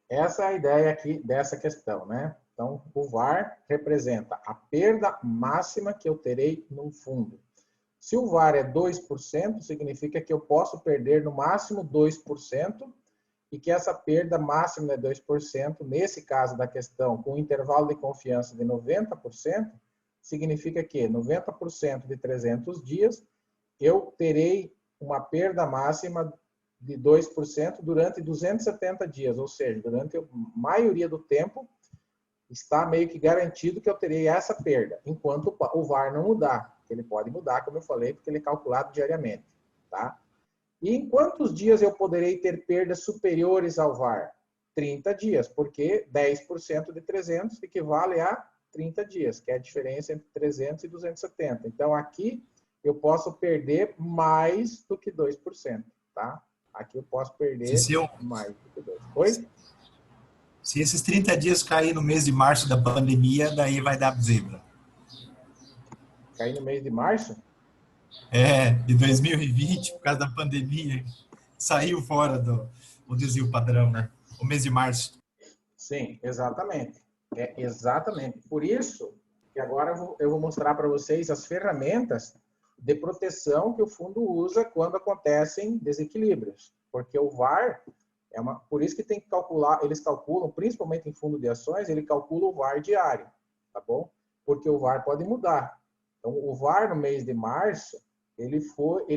essa é a ideia aqui dessa questão, né? Então, o VAR representa a perda máxima que eu terei no fundo. Se o VAR é 2%, significa que eu posso perder no máximo 2% e que essa perda máxima é 2%, nesse caso da questão, com um intervalo de confiança de 90%, significa que 90% de 300 dias eu terei uma perda máxima de 2% durante 270 dias, ou seja, durante a maioria do tempo, está meio que garantido que eu terei essa perda, enquanto o VAR não mudar. Ele pode mudar, como eu falei, porque ele é calculado diariamente. Tá? E em quantos dias eu poderei ter perdas superiores ao VAR? 30 dias, porque 10% de 300 equivale a 30 dias, que é a diferença entre 300 e 270. Então, aqui eu posso perder mais do que 2%. Tá? Aqui eu posso perder mais do que 2%. Oi? Se esses 30 dias cair no mês de março da pandemia, daí vai dar zebra. Cair no mês de março? De 2020, por causa da pandemia, saiu fora do desvio padrão, né? O mês de março. Sim, exatamente. Exatamente. Por isso que agora eu vou mostrar para vocês as ferramentas de proteção que o fundo usa quando acontecem desequilíbrios. Porque o VAR por isso que tem que calcular, eles calculam, principalmente em fundo de ações, ele calcula o VAR diário, tá bom? Porque o VAR pode mudar. Então, o VAR no mês de março, ele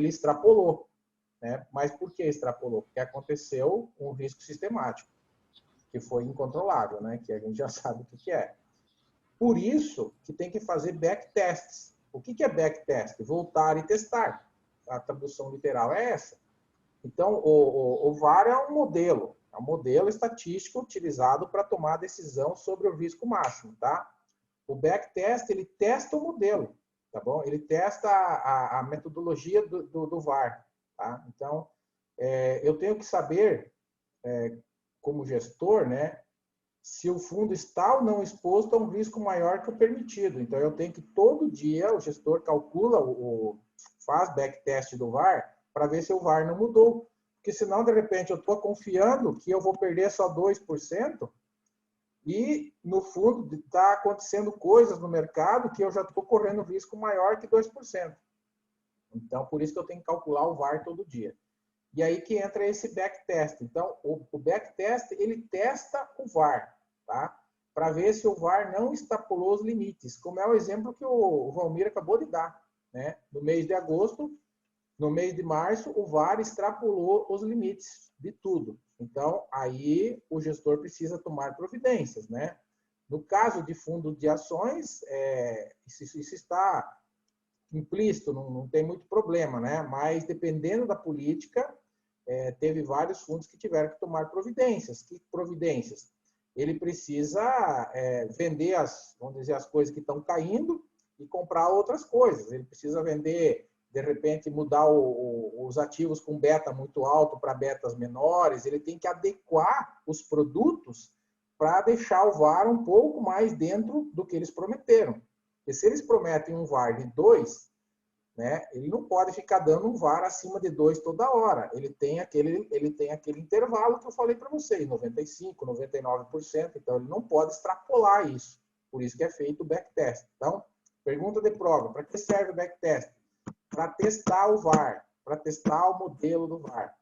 extrapolou, né? Mas por que extrapolou? Porque aconteceu um risco sistemático, que foi incontrolável, né? Que a gente já sabe o que é. Por isso que tem que fazer backtests. O que é backtest? Voltar e testar. A tradução literal é essa. Então, o VAR é um modelo estatístico utilizado para tomar decisão sobre o risco máximo, tá? O backtest, ele testa o modelo, tá bom? Ele testa a metodologia do VAR, tá? Então, eu tenho que saber, como gestor, né, se o fundo está ou não exposto a um risco maior que o permitido. Então, eu tenho que, todo dia, o gestor calcula, faz backtest do VAR, para ver se o VAR não mudou. Porque senão, de repente, eu estou confiando que eu vou perder só 2% e, no fundo, está acontecendo coisas no mercado que eu já estou correndo risco maior que 2%. Então, por isso que eu tenho que calcular o VAR todo dia. E aí que entra esse backtest. Então, o backtest, ele testa o VAR, tá? Para ver se o VAR não extrapolou os limites, como é o exemplo que o Valmir acabou de dar, né? No mês de agosto, no mês de março, o VAR extrapolou os limites de tudo. Então, aí o gestor precisa tomar providências, né? No caso de fundo de ações, isso está implícito, não tem muito problema, né? Mas dependendo da política, teve vários fundos que tiveram que tomar providências. Que providências? Ele precisa vender vamos dizer, as coisas que estão caindo e comprar outras coisas. Ele precisa vender, de repente, mudar os ativos com beta muito alto para betas menores. Ele tem que adequar os produtos para deixar o VAR um pouco mais dentro do que eles prometeram. Porque se eles prometem um VAR de 2, né, ele não pode ficar dando um VAR acima de 2 toda hora. Ele tem aquele intervalo que eu falei para vocês, 95%, 99%. Então, ele não pode extrapolar isso. Por isso que é feito o backtest. Então, pergunta de prova. Para que serve o backtest? Para testar o VAR, para testar o modelo do VAR.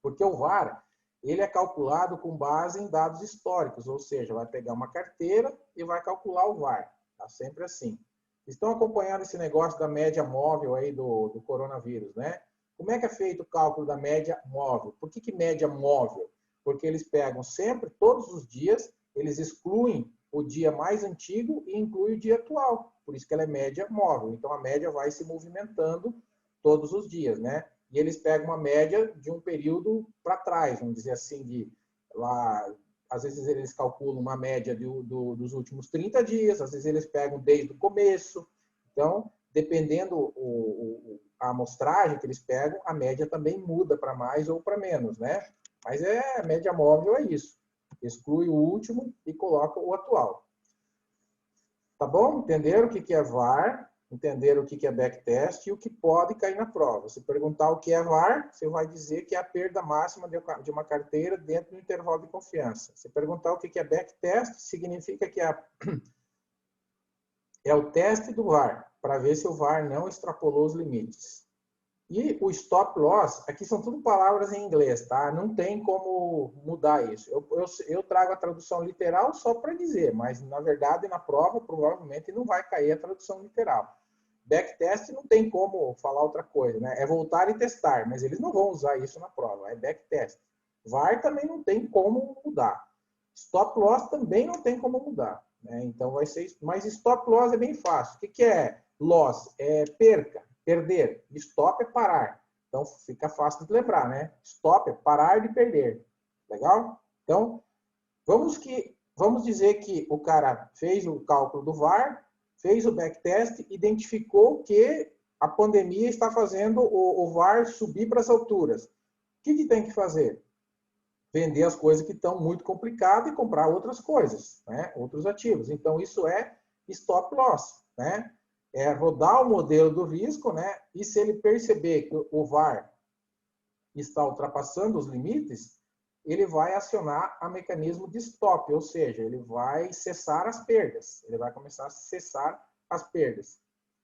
Porque o VAR, ele é calculado com base em dados históricos, ou seja, vai pegar uma carteira e vai calcular o VAR. Tá sempre assim. Estão acompanhando esse negócio da média móvel aí do coronavírus, né? Como é que é feito o cálculo da média móvel? Por que média móvel? Porque eles pegam sempre, todos os dias, eles excluem o dia mais antigo e incluem o dia atual. Por isso que ela é média móvel. Então, a média vai se movimentando todos os dias, né? E eles pegam uma média de um período para trás, vamos dizer assim, às vezes eles calculam uma média dos últimos 30 dias, às vezes eles pegam desde o começo. Então, dependendo a amostragem que eles pegam, a média também muda para mais ou para menos, né? Mas a média móvel é isso. Exclui o último e coloca o atual. Tá bom? Entenderam o que é VAR? entender o que é backtest e o que pode cair na prova. Se perguntar o que é VAR, você vai dizer que é a perda máxima de uma carteira dentro do intervalo de confiança. Se perguntar o que é backtest, significa que é o teste do VAR, para ver se o VAR não extrapolou os limites. E o stop loss, aqui são tudo palavras em inglês, tá? Não tem como mudar isso. Eu trago a tradução literal só para dizer, mas na verdade na prova provavelmente não vai cair a tradução literal. Backtest não tem como falar outra coisa, né? É voltar e testar, mas eles não vão usar isso na prova, é backtest. VAR também não tem como mudar. Stop loss também não tem como mudar, né? Então vai ser isso. Mas stop loss é bem fácil. O que é loss? É perca. Perder. Stop é parar. Então, fica fácil de lembrar, né? Stop é parar de perder. Legal? Então, vamos dizer que o cara fez o cálculo do VAR, fez o backtest, identificou que a pandemia está fazendo o VAR subir para as alturas. O que tem que fazer? Vender as coisas que estão muito complicadas e comprar outras coisas, né? Outros ativos. Então, isso é stop loss, né? É rodar o modelo do risco, né? E se ele perceber que o VAR está ultrapassando os limites, ele vai acionar a mecanismo de stop, ou seja, ele vai cessar as perdas. Ele vai começar a cessar as perdas.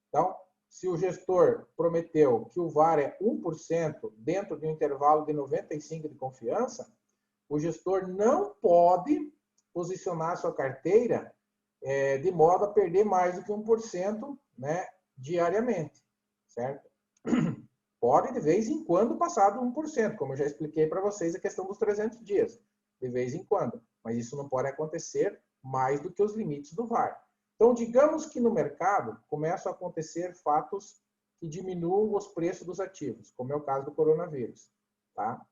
Então, se o gestor prometeu que o VAR é 1% dentro de um intervalo de 95% de confiança, o gestor não pode posicionar a sua carteira de modo a perder mais do que 1%, né, diariamente, certo? Pode, de vez em quando, passar do 1%, como eu já expliquei para vocês a questão dos 300 dias, de vez em quando. Mas isso não pode acontecer mais do que os limites do VAR. Então, digamos que no mercado começam a acontecer fatos que diminuam os preços dos ativos, como é o caso do coronavírus, tá?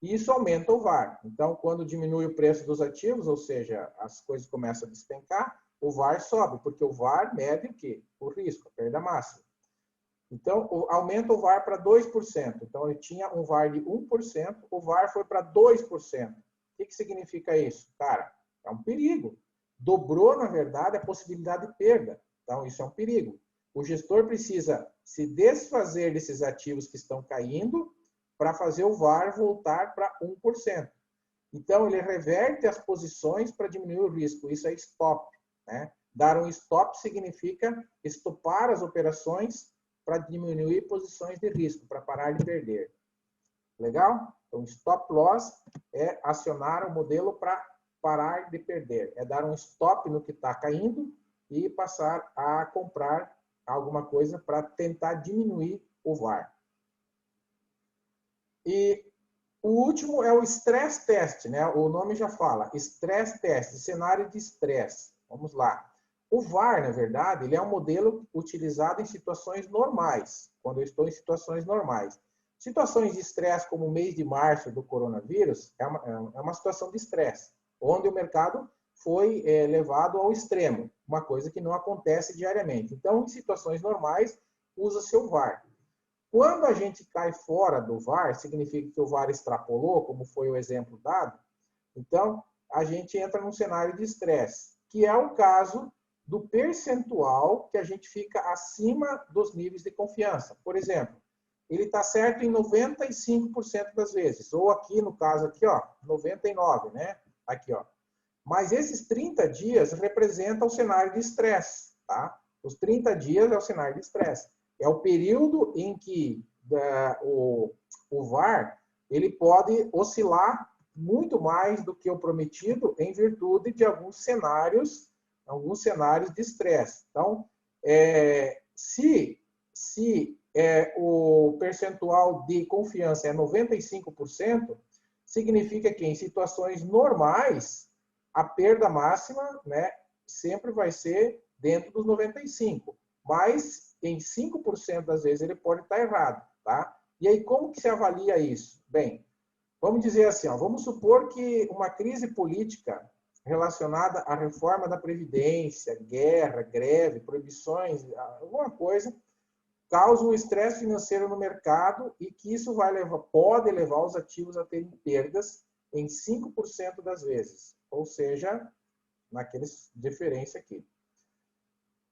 E isso aumenta o VAR. Então, quando diminui o preço dos ativos, ou seja, as coisas começam a despencar, o VAR sobe, porque o VAR mede o quê? O risco, a perda máxima. Então, aumenta o VAR para 2%. Então, ele tinha um VAR de 1%, o VAR foi para 2%. O que significa isso? Cara, é um perigo. Dobrou, na verdade, a possibilidade de perda. Então, isso é um perigo. O gestor precisa se desfazer desses ativos que estão caindo para fazer o VAR voltar para 1%. Então, ele reverte as posições para diminuir o risco. Isso é stop, né? Dar um stop significa estopar as operações para diminuir posições de risco, para parar de perder. Legal? Então, stop loss é acionar o modelo para parar de perder. É dar um stop no que está caindo e passar a comprar alguma coisa para tentar diminuir o VAR. E o último é o stress test, né? O nome já fala, stress test, cenário de estresse. Vamos lá. O VAR, na verdade, ele é um modelo utilizado em situações normais, quando eu estou em situações normais. Situações de estresse, como o mês de março do coronavírus, é uma situação de estresse, onde o mercado foi levado ao extremo, uma coisa que não acontece diariamente. Então, em situações normais, usa-se o VAR. Quando a gente cai fora do VAR, significa que o VAR extrapolou, como foi o exemplo dado, então a gente entra num cenário de estresse, que é o caso do percentual que a gente fica acima dos níveis de confiança. Por exemplo, ele está certo em 95% das vezes, ou aqui no caso aqui, ó, 99%, né? Aqui, ó. Mas esses 30 dias representam o cenário de estresse, tá? Os 30 dias é o cenário de estresse. É o período em que o VAR ele pode oscilar muito mais do que o prometido em virtude de alguns cenários de estresse. Então, se o percentual de confiança é 95%, significa que em situações normais, a perda máxima, né, sempre vai ser dentro dos 95%. Mas em 5% das vezes ele pode estar errado, tá? E aí, como que se avalia isso? Bem, vamos dizer assim, ó, vamos supor que uma crise política relacionada à reforma da Previdência, guerra, greve, proibições, alguma coisa, causa um estresse financeiro no mercado e que isso pode levar os ativos a terem perdas em 5% das vezes, ou seja, naqueles diferença aqui.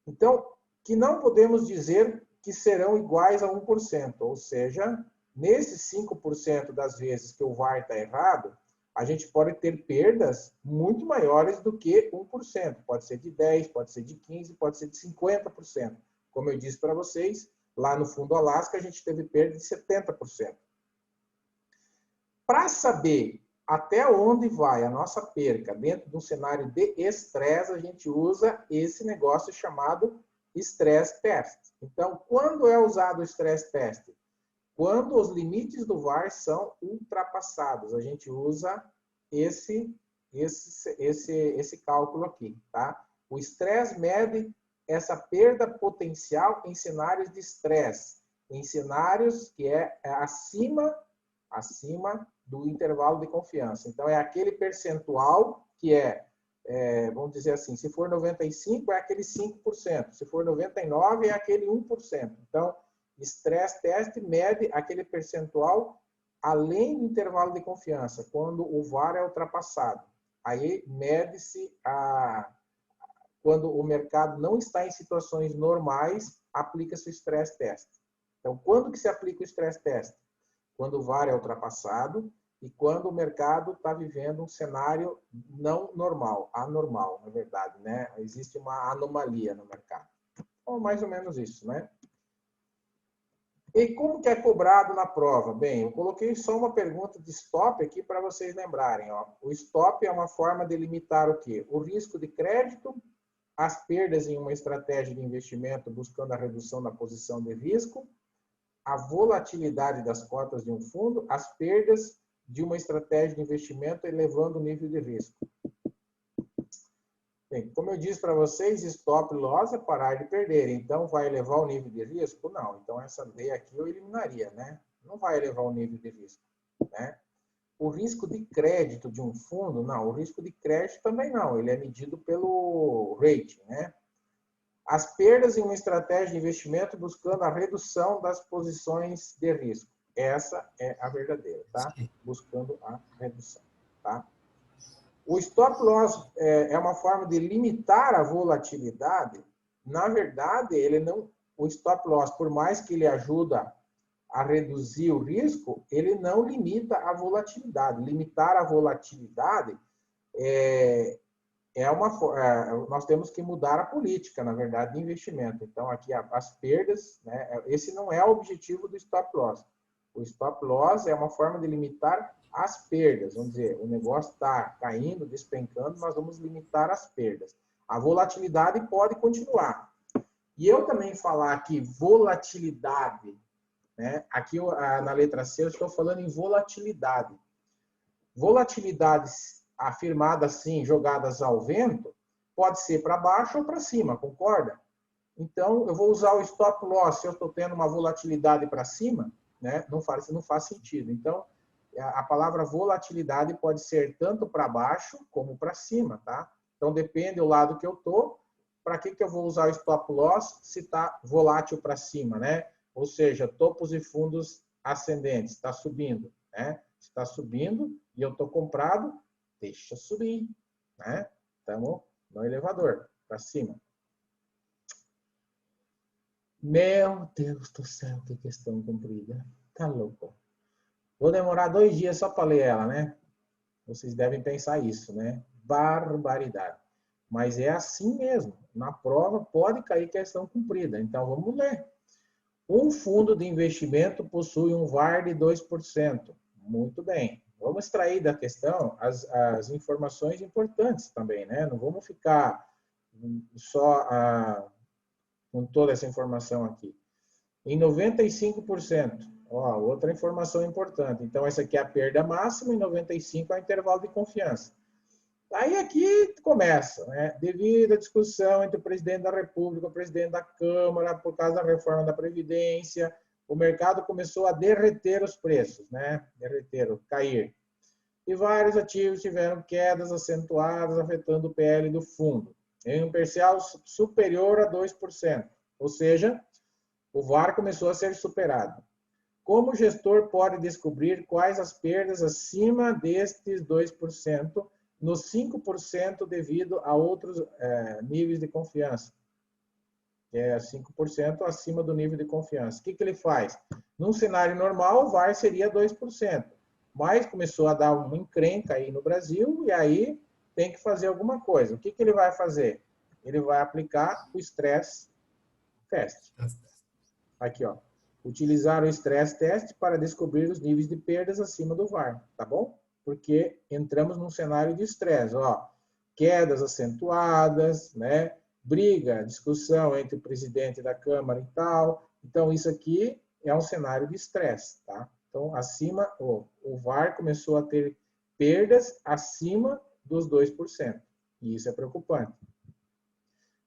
Então, que não podemos dizer que serão iguais a 1%, ou seja, nesses 5% das vezes que o VAR está errado, a gente pode ter perdas muito maiores do que 1%. Pode ser de 10%, pode ser de 15%, pode ser de 50%. Como eu disse para vocês, lá no Fundo Alasca a gente teve perda de 70%. Para saber até onde vai a nossa perca dentro de um cenário de estresse, a gente usa esse negócio chamado stress test. Então, quando é usado o stress test? Quando os limites do VAR são ultrapassados. A gente usa esse cálculo aqui, tá? O stress mede essa perda potencial em cenários de estresse, em cenários que é acima do intervalo de confiança. Então, é aquele percentual que vamos dizer assim, se for 95, é aquele 5%. Se for 99, é aquele 1%. Então, stress test mede aquele percentual além do intervalo de confiança, quando o VAR é ultrapassado. Aí, mede-se quando o mercado não está em situações normais, aplica-se o stress test. Então, quando que se aplica o stress test? Quando o VAR é ultrapassado e quando o mercado está vivendo um cenário não normal, anormal, na verdade, né? Existe uma anomalia no mercado. Ou mais ou menos isso, né? E como que é cobrado na prova? Bem, eu coloquei só uma pergunta de stop aqui para vocês lembrarem. Ó. O stop é uma forma de limitar o quê? O risco de crédito, as perdas em uma estratégia de investimento buscando a redução da posição de risco, a volatilidade das cotas de um fundo, as perdas de uma estratégia de investimento elevando o nível de risco. Bem, como eu disse para vocês, stop loss é parar de perder. Então, vai elevar o nível de risco? Não. Então, essa D aqui eu eliminaria, né? Não vai elevar o nível de risco, né? O risco de crédito de um fundo? Não. O risco de crédito também não. Ele é medido pelo rating, né? As perdas em uma estratégia de investimento buscando a redução das posições de risco. Essa é a verdadeira, tá? Buscando a redução, tá? O stop loss é uma forma de limitar a volatilidade. Na verdade, o stop loss, por mais que ele ajuda a reduzir o risco, ele não limita a volatilidade. Limitar a volatilidade nós temos que mudar a política, na verdade, de investimento. Então, aqui as perdas, né, esse não é o objetivo do stop loss. O stop loss é uma forma de limitar as perdas. Vamos dizer, o negócio está caindo, despencando, nós vamos limitar as perdas. A volatilidade pode continuar. E eu também falar aqui volatilidade, né? Aqui na letra C eu estou falando em volatilidade. Volatilidades afirmadas assim, jogadas ao vento, pode ser para baixo ou para cima, concorda? Então, eu vou usar o stop loss se eu estou tendo uma volatilidade para cima, né? Não faz sentido. Então, a palavra volatilidade pode ser tanto para baixo como para cima, tá? Então, depende do lado que eu estou. Para que eu vou usar o stop loss se está volátil para cima, né? Ou seja, topos e fundos ascendentes, está subindo, né? Está subindo e eu estou comprado, deixa subir, né? Estamos no elevador, para cima. Meu Deus do céu, que questão comprida. Tá louco. Vou demorar 2 dias só para ler ela, né? Vocês devem pensar isso, né? Barbaridade. Mas é assim mesmo. Na prova pode cair questão comprida. Então, vamos ler. Um fundo de investimento possui um VAR de 2%. Muito bem. Vamos extrair da questão as informações importantes também, né? Não vamos ficar só com toda essa informação aqui. Em 95%. Ó, outra informação importante. Então, essa aqui é a perda máxima, e 95% é o intervalo de confiança. Aí aqui começa, né? Devido à discussão entre o presidente da República e o presidente da Câmara, por causa da reforma da Previdência, o mercado começou a derreter os preços, né? Cair. E vários ativos tiveram quedas acentuadas, afetando o PL do fundo, em um percentual superior a 2%. Ou seja, o VAR começou a ser superado. Como o gestor pode descobrir quais as perdas acima destes 2%, nos 5% devido a outros níveis de confiança? que é 5% acima do nível de confiança. O que ele faz? Num cenário normal, o VAR seria 2%, mas começou a dar uma encrenca aí no Brasil e aí tem que fazer alguma coisa. O que ele vai fazer? Ele vai aplicar o stress test. Aqui, ó. Utilizar o stress test para descobrir os níveis de perdas acima do VAR, tá bom? Porque entramos num cenário de estresse, ó. Quedas acentuadas, né? Briga, discussão entre o presidente da Câmara e tal. Então, isso aqui é um cenário de estresse, tá? Então, acima, o VAR começou a ter perdas acima dos 2%. E isso é preocupante.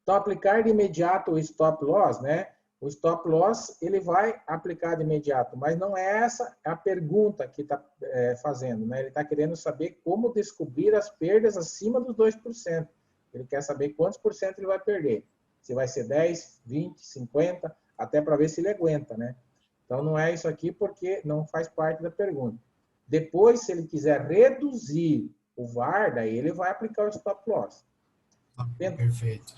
Então, aplicar de imediato o stop loss, né? O stop loss, ele vai aplicar de imediato, mas não é essa a pergunta que está fazendo, né? Ele está querendo saber como descobrir as perdas acima dos 2%. Ele quer saber quantos por cento ele vai perder. Se vai ser 10, 20, 50, até para ver se ele aguenta, né? Então, não é isso aqui porque não faz parte da pergunta. Depois, se ele quiser reduzir o VAR, daí ele vai aplicar o stop loss. Perfeito.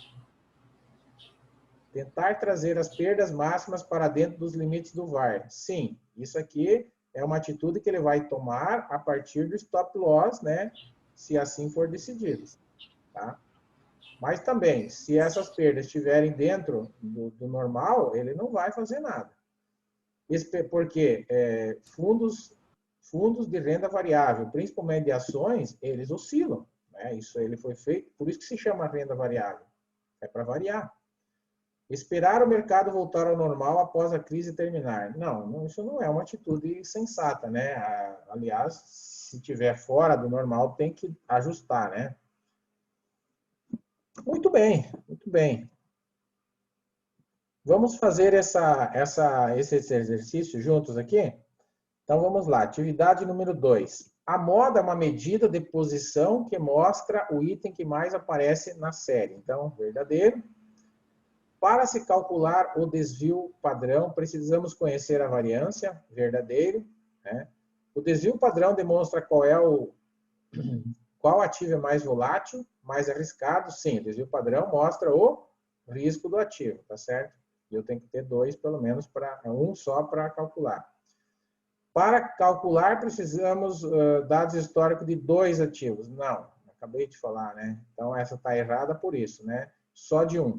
Tentar trazer as perdas máximas para dentro dos limites do VAR. Sim, isso aqui é uma atitude que ele vai tomar a partir do stop loss, né? Se assim for decidido, tá? Mas também, se essas perdas estiverem dentro do normal, ele não vai fazer nada. Porque fundos de renda variável, principalmente de ações, eles oscilam, né? Isso ele foi feito, por isso que se chama renda variável. É para variar. Esperar o mercado voltar ao normal após a crise terminar. Não, isso não é uma atitude sensata, né? Aliás, se estiver fora do normal, tem que ajustar, né? Muito bem, muito bem. Vamos fazer esse exercício juntos aqui? Então, vamos lá. Atividade número 2. A moda é uma medida de posição que mostra o item que mais aparece na série. Então, verdadeiro. Para se calcular o desvio padrão, precisamos conhecer a variância, verdadeiro, né? O desvio padrão demonstra qual ativo é mais volátil, mais arriscado. Sim, o desvio padrão mostra o risco do ativo, tá certo? E eu tenho que ter dois, pelo menos, um só para calcular. Para calcular, precisamos dados históricos de 2 ativos. Não, acabei de falar, né? Então, essa está errada por isso, né? Só de um.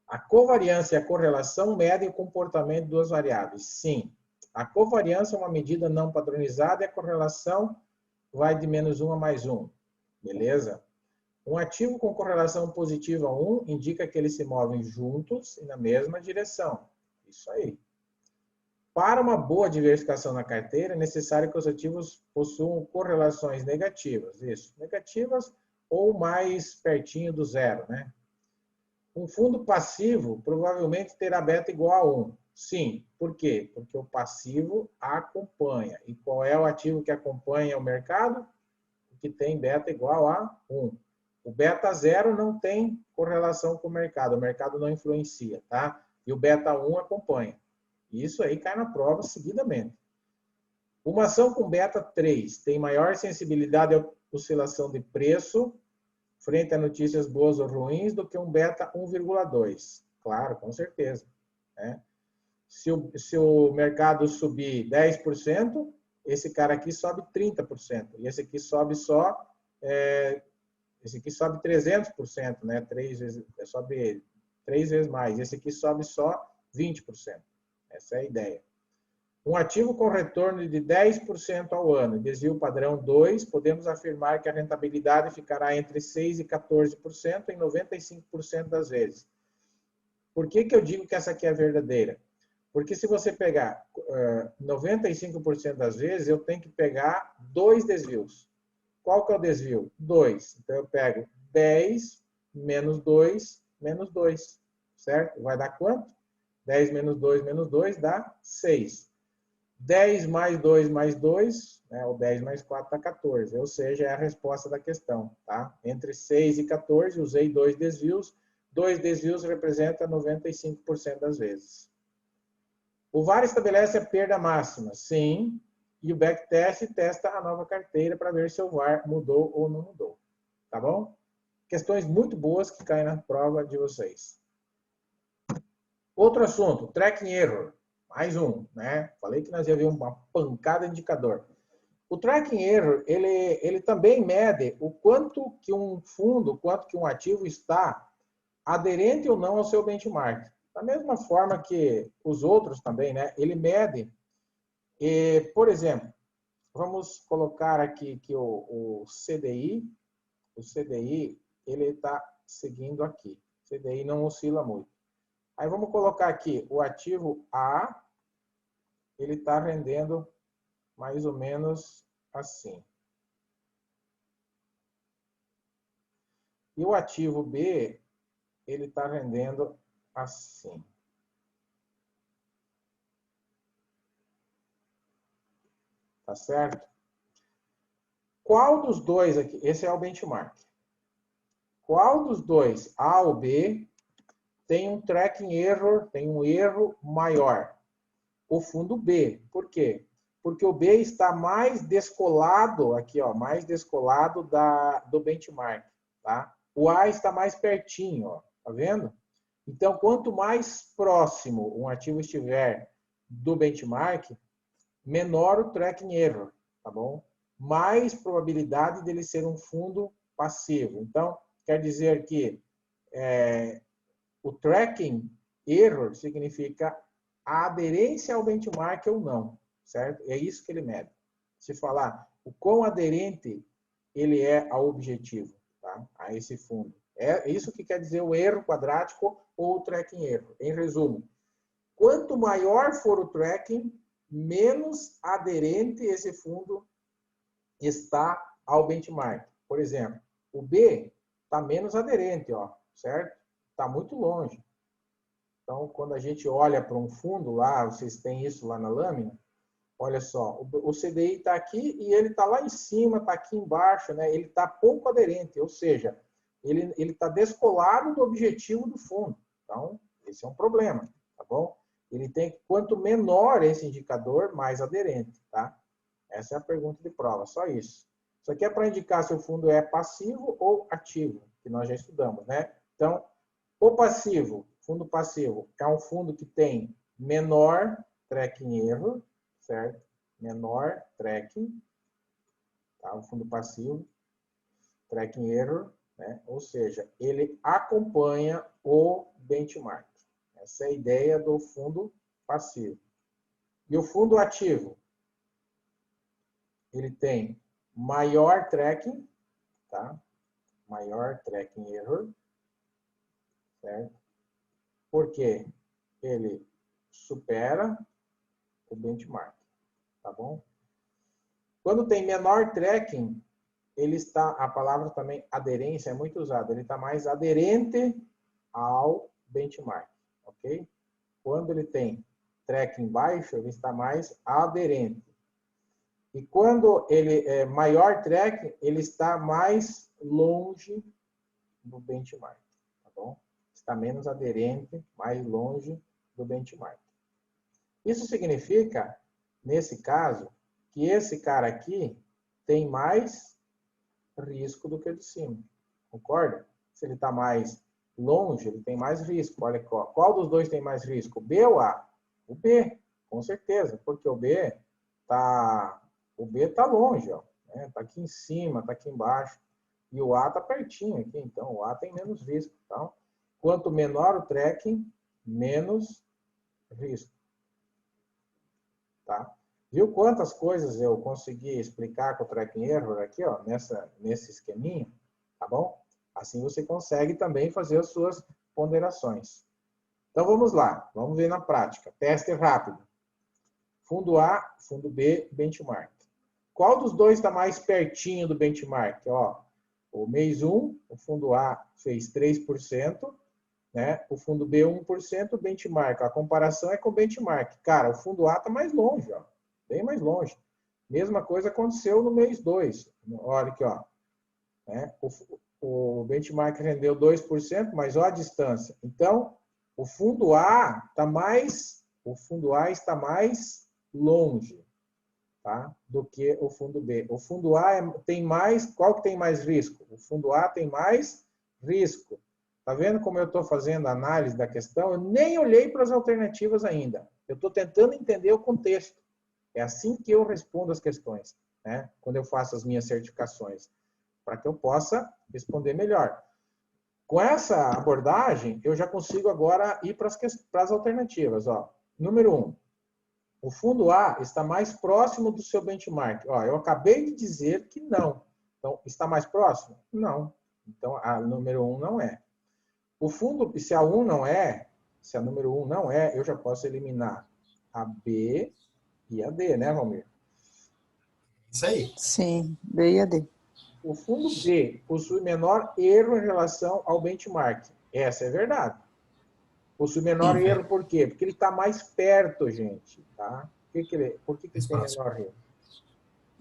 A covariância e a correlação medem o comportamento de duas variáveis. Sim. A covariância é uma medida não padronizada e a correlação vai de -1 a +1. Beleza? Um ativo com correlação positiva a 1 indica que eles se movem juntos e na mesma direção. Isso aí. Para uma boa diversificação na carteira, é necessário que os ativos possuam correlações negativas. Isso. Negativas ou mais pertinho do zero, né? Um fundo passivo provavelmente terá beta igual a 1. Sim. Por quê? Porque o passivo acompanha. E qual é o ativo que acompanha o mercado? O que tem beta igual a 1. O beta 0 não tem correlação com o mercado não influencia, tá? E o beta 1 acompanha. Isso aí cai na prova seguidamente. Uma ação com beta 3 tem maior sensibilidade à oscilação de preço frente a notícias boas ou ruins do que um beta 1,2. Claro, com certeza, né? Se o mercado subir 10%, esse cara aqui sobe 30%. E esse aqui sobe esse aqui sobe 300%, né? Sobe 3 vezes mais. Esse aqui sobe só 20%. Essa é a ideia. Um ativo com retorno de 10% ao ano, desvio padrão 2, podemos afirmar que a rentabilidade ficará entre 6% e 14% em 95% das vezes. Por que eu digo que essa aqui é verdadeira? Porque se você pegar 95% das vezes, eu tenho que pegar 2 desvios. Qual que é o desvio? 2. Então, eu pego 10 menos 2 menos 2. Certo? Vai dar quanto? 10 menos 2 dá 6. 10 mais 2 mais 2, né, ou 10 mais 4 dá 14. Ou seja, é a resposta da questão. Tá? Entre 6 e 14, usei 2 desvios. 2 desvios representa 95% das vezes. O VAR estabelece a perda máxima. Sim. E o backtest testa a nova carteira para ver se o VAR mudou ou não mudou. Tá bom? Questões muito boas que caem na prova de vocês. Outro assunto, tracking error. Mais um, né? Falei que nós ia ver uma pancada de indicador. O tracking error, ele também mede o quanto que um fundo, quanto que um ativo está aderente ou não ao seu benchmark. Da mesma forma que os outros também, né? Ele mede, por exemplo, vamos colocar aqui que o CDI, ele está seguindo aqui. O CDI não oscila muito. Aí vamos colocar aqui o ativo A, ele está rendendo mais ou menos assim. E o ativo B, ele está rendendo assim. Tá certo? Qual dos dois aqui? Esse é o benchmark. Qual dos dois, A ou B, tem um tracking error, tem um erro maior? O fundo B. Por quê? Porque o B está mais descolado, aqui, ó, mais descolado do benchmark, tá? O A está mais pertinho, ó, tá vendo? Então, quanto mais próximo um ativo estiver do benchmark, menor o tracking error, tá bom? Mais probabilidade dele ser um fundo passivo. Então, quer dizer que o tracking error significa a aderência ao benchmark ou não, certo? É isso que ele mede. Se falar o quão aderente ele é ao objetivo, tá? A esse fundo. É isso que quer dizer o erro quadrático ou o tracking error. Em resumo, quanto maior for o tracking, menos aderente esse fundo está ao benchmark. Por exemplo, o B está menos aderente, ó, certo? Está muito longe. Então, quando a gente olha para um fundo lá, vocês têm isso lá na lâmina, olha só, o CDI está aqui e ele está lá em cima, está aqui embaixo, né? Ele está pouco aderente, ou seja, ele está descolado do objetivo do fundo. Então, esse é um problema, tá bom? Ele tem, quanto menor esse indicador, mais aderente, tá? Essa é a pergunta de prova, só isso. Isso aqui é para indicar se o fundo é passivo ou ativo, que nós já estudamos, né? Então, o passivo, fundo passivo, é um fundo que tem menor tracking erro, certo? Menor tracking, tá? O fundo passivo, tracking error, né? Ou seja, ele acompanha o benchmark. Essa é a ideia do fundo passivo. E o fundo ativo, ele tem maior tracking, tá? Maior tracking error, certo? Porque ele supera o benchmark, tá bom? Quando tem menor tracking, ele está, a palavra também aderência é muito usada, ele está mais aderente ao benchmark, ok? Quando ele tem tracking baixo, ele está mais aderente. E quando ele é maior tracking, ele está mais longe do benchmark, tá bom? Está menos aderente, mais longe do benchmark. Isso significa, nesse caso, que esse cara aqui tem mais risco do que o de cima. Concorda? Se ele está mais longe, ele tem mais risco. Olha qual dos dois tem mais risco? O B ou A? O B, com certeza, porque o B está longe, ó, né? Tá aqui em cima, está aqui embaixo. E o A está pertinho aqui, então o A tem menos risco. Então, quanto menor o tracking, menos risco. Tá? Viu quantas coisas eu consegui explicar com o tracking error aqui, ó, nesse esqueminha? Tá bom? Assim você consegue também fazer as suas ponderações. Então vamos lá, vamos ver na prática. Teste rápido. Fundo A, fundo B, benchmark. Qual dos dois está mais pertinho do benchmark? Ó, o mês 1, o fundo A fez 3%, né? O fundo B 1%, o benchmark. A comparação é com o benchmark. Cara, o fundo A está mais longe, ó, bem mais longe. Mesma coisa aconteceu no mês 2. Olha aqui, ó. Né? O benchmark rendeu 2%, mas olha a distância. Então, o fundo A está mais longe, tá? Do que o fundo B. O fundo A tem mais, qual que tem mais risco? O fundo A tem mais risco. Tá vendo como eu estou fazendo a análise da questão? Eu nem olhei para as alternativas ainda. Eu estou tentando entender o contexto. É assim que eu respondo as questões, né? Quando eu faço as minhas certificações, para que eu possa responder melhor. Com essa abordagem, eu já consigo agora ir para as alternativas. Ó. Número 1. O fundo A está mais próximo do seu benchmark. Ó, eu acabei de dizer que não. Então, está mais próximo? Não. Então, a número 1 não é. O fundo, se a 1 não é, se a número 1 não é, eu já posso eliminar a B e a D, né, Valmir? Isso aí. Sim, B e a D. O fundo B possui menor erro em relação ao benchmark. Essa é verdade. Possui menor erro por quê? Porque ele está mais perto, gente. Tá? Por que ele tem menor erro?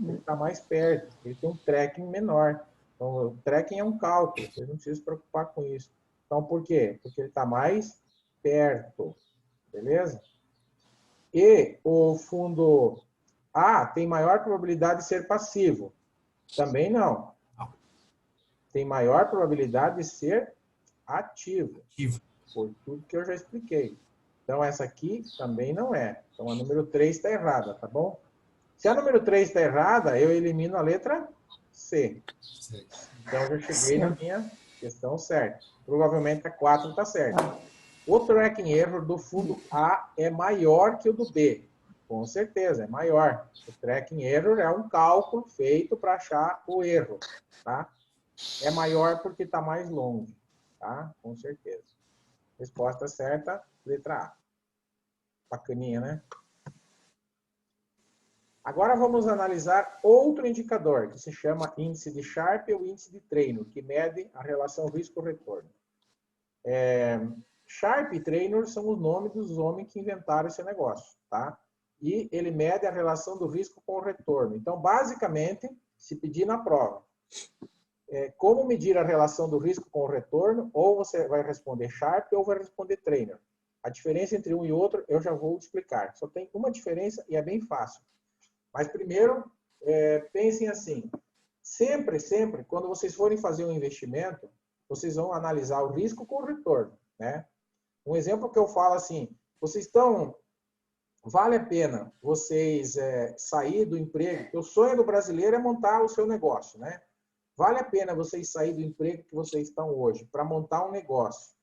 Ele está mais perto. Ele tem um tracking menor. Então, o tracking é um cálculo. Você não precisa se preocupar com isso. Então, por quê? Porque ele está mais perto. Beleza? E o fundo A tem maior probabilidade de ser passivo. Também não. Tem maior probabilidade de ser ativo. Por tudo que eu já expliquei. Então, essa aqui também não é. Então, a número 3 está errada, tá bom? Se a número 3 está errada, eu elimino a letra C. Então, eu já cheguei na minha questão certa. Provavelmente a 4 está certa. O tracking error do fundo A é maior que o do B. Com certeza, é maior. O tracking error é um cálculo feito para achar o erro. Tá? É maior porque está mais longe. Tá? Com certeza. Resposta certa, letra A. Bacaninha, né? Agora vamos analisar outro indicador, que se chama índice de Sharpe ou índice de treino, que mede a relação risco-retorno. Sharpe e Trainor são os nomes dos homens que inventaram esse negócio, tá? E ele mede a relação do risco com o retorno. Então, basicamente, se pedir na prova, como medir a relação do risco com o retorno, ou você vai responder Sharpe ou vai responder Trainor. A diferença entre um e outro eu já vou explicar. Só tem uma diferença e é bem fácil. Mas primeiro, pensem assim, sempre, quando vocês forem fazer um investimento, vocês vão analisar o risco com o retorno, né? Um exemplo que eu falo assim, vale a pena vocês sair do emprego, porque o sonho do brasileiro é montar o seu negócio, né? Vale a pena vocês sair do emprego que vocês estão hoje para montar um negócio,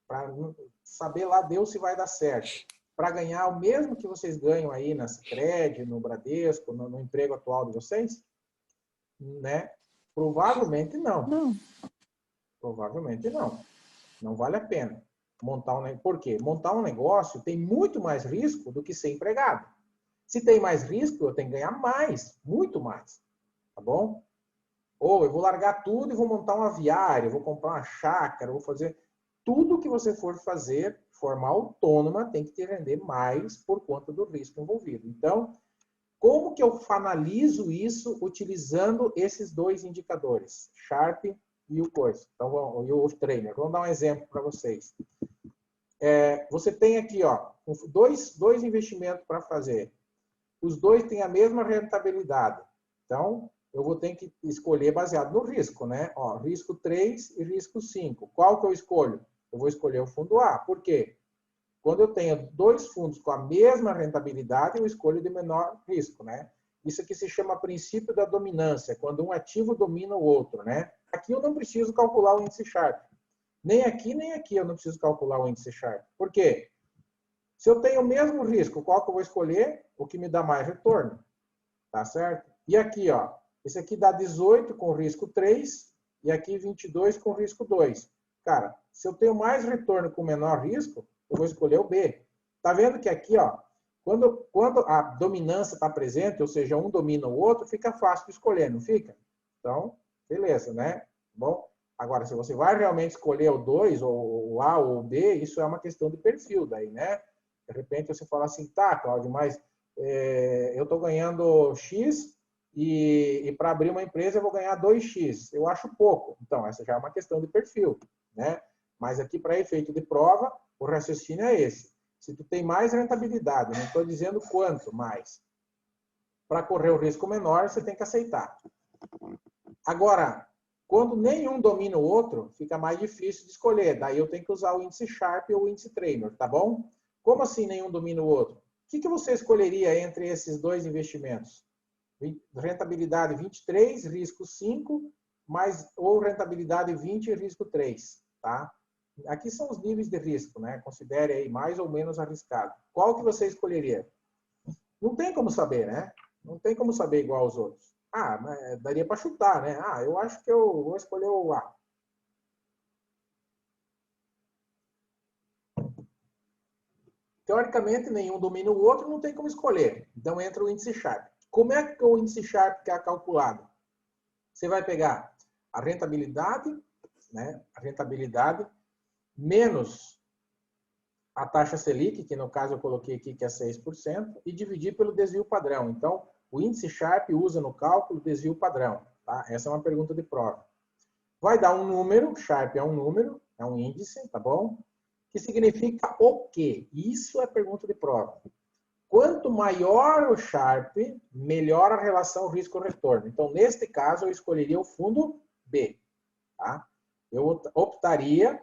para saber lá Deus se vai dar certo, para ganhar o mesmo que vocês ganham aí na Sicredi, no Bradesco, no emprego atual de vocês? Né? Provavelmente não. Provavelmente não. Não vale a pena montar um negócio. Por quê? Montar um negócio tem muito mais risco do que ser empregado. Se tem mais risco, eu tenho que ganhar mais, muito mais. Tá bom? Ou eu vou largar tudo e vou montar um aviário, vou comprar uma chácara, vou fazer... Tudo que você for fazer de forma autônoma tem que te render mais por conta do risco envolvido. Então, como que eu analiso isso utilizando esses dois indicadores, Sharpe e o coisa, então, e o Trainor? Vamos dar um exemplo para vocês. Você tem aqui, ó, dois investimentos para fazer. Os dois têm a mesma rentabilidade. Então, eu vou ter que escolher baseado no risco, né? Ó, risco 3 e risco 5. Qual que eu escolho? Eu vou escolher o fundo A. Por quê? Quando eu tenho dois fundos com a mesma rentabilidade, eu escolho de menor risco, né? Isso aqui se chama princípio da dominância, quando um ativo domina o outro, né? Aqui eu não preciso calcular o índice Sharpe. Nem aqui eu não preciso calcular o índice Sharpe. Por quê? Se eu tenho o mesmo risco, qual que eu vou escolher? O que me dá mais retorno. Tá certo? E aqui, ó, esse aqui dá 18 com risco 3 e aqui 22 com risco 2. Cara, se eu tenho mais retorno com menor risco, eu vou escolher o B. Tá vendo que aqui, ó, quando a dominância está presente, ou seja, um domina o outro, fica fácil de escolher, não fica? Então, beleza, né? Bom, agora, se você vai realmente escolher o 2, ou o A ou o B, isso é uma questão de perfil daí, né? De repente você fala assim, tá, Cláudio, mas eu estou ganhando X e para abrir uma empresa eu vou ganhar 2X. Eu acho pouco. Então, essa já é uma questão de perfil, né? Mas aqui, para efeito de prova, o raciocínio é esse. Se tu tem mais rentabilidade, não estou dizendo quanto mais, para correr o risco menor, você tem que aceitar. Agora, Quando nenhum domina o outro, fica mais difícil de escolher. Daí eu tenho que usar o índice Sharpe ou o índice Trainor, tá bom? Como assim nenhum domina o outro? O que você escolheria entre esses dois investimentos? Rentabilidade 23, risco 5, ou rentabilidade 20 e risco 3, tá? Aqui são os níveis de risco, né? Considere aí mais ou menos arriscado. Qual que você escolheria? Não tem como saber, né? Não tem como saber igual aos outros. Ah, mas daria para chutar, né? Ah, eu acho que eu vou escolher o A. Teoricamente, nenhum domina o outro, não tem como escolher. Então, entra o índice Sharpe. Como é que o índice Sharpe é calculado? Você vai pegar a rentabilidade, né? A rentabilidade menos a taxa Selic, que no caso eu coloquei aqui que é 6%, e dividir pelo desvio padrão. Então, o índice Sharpe usa no cálculo desvio padrão. Tá? Essa é uma pergunta de prova. Vai dar um número, Sharpe é um número, é um índice, tá bom? Que significa o quê? Isso é pergunta de prova. Quanto maior o Sharpe, melhor a relação risco-retorno. Então, neste caso, eu escolheria o fundo B. Tá? Eu optaria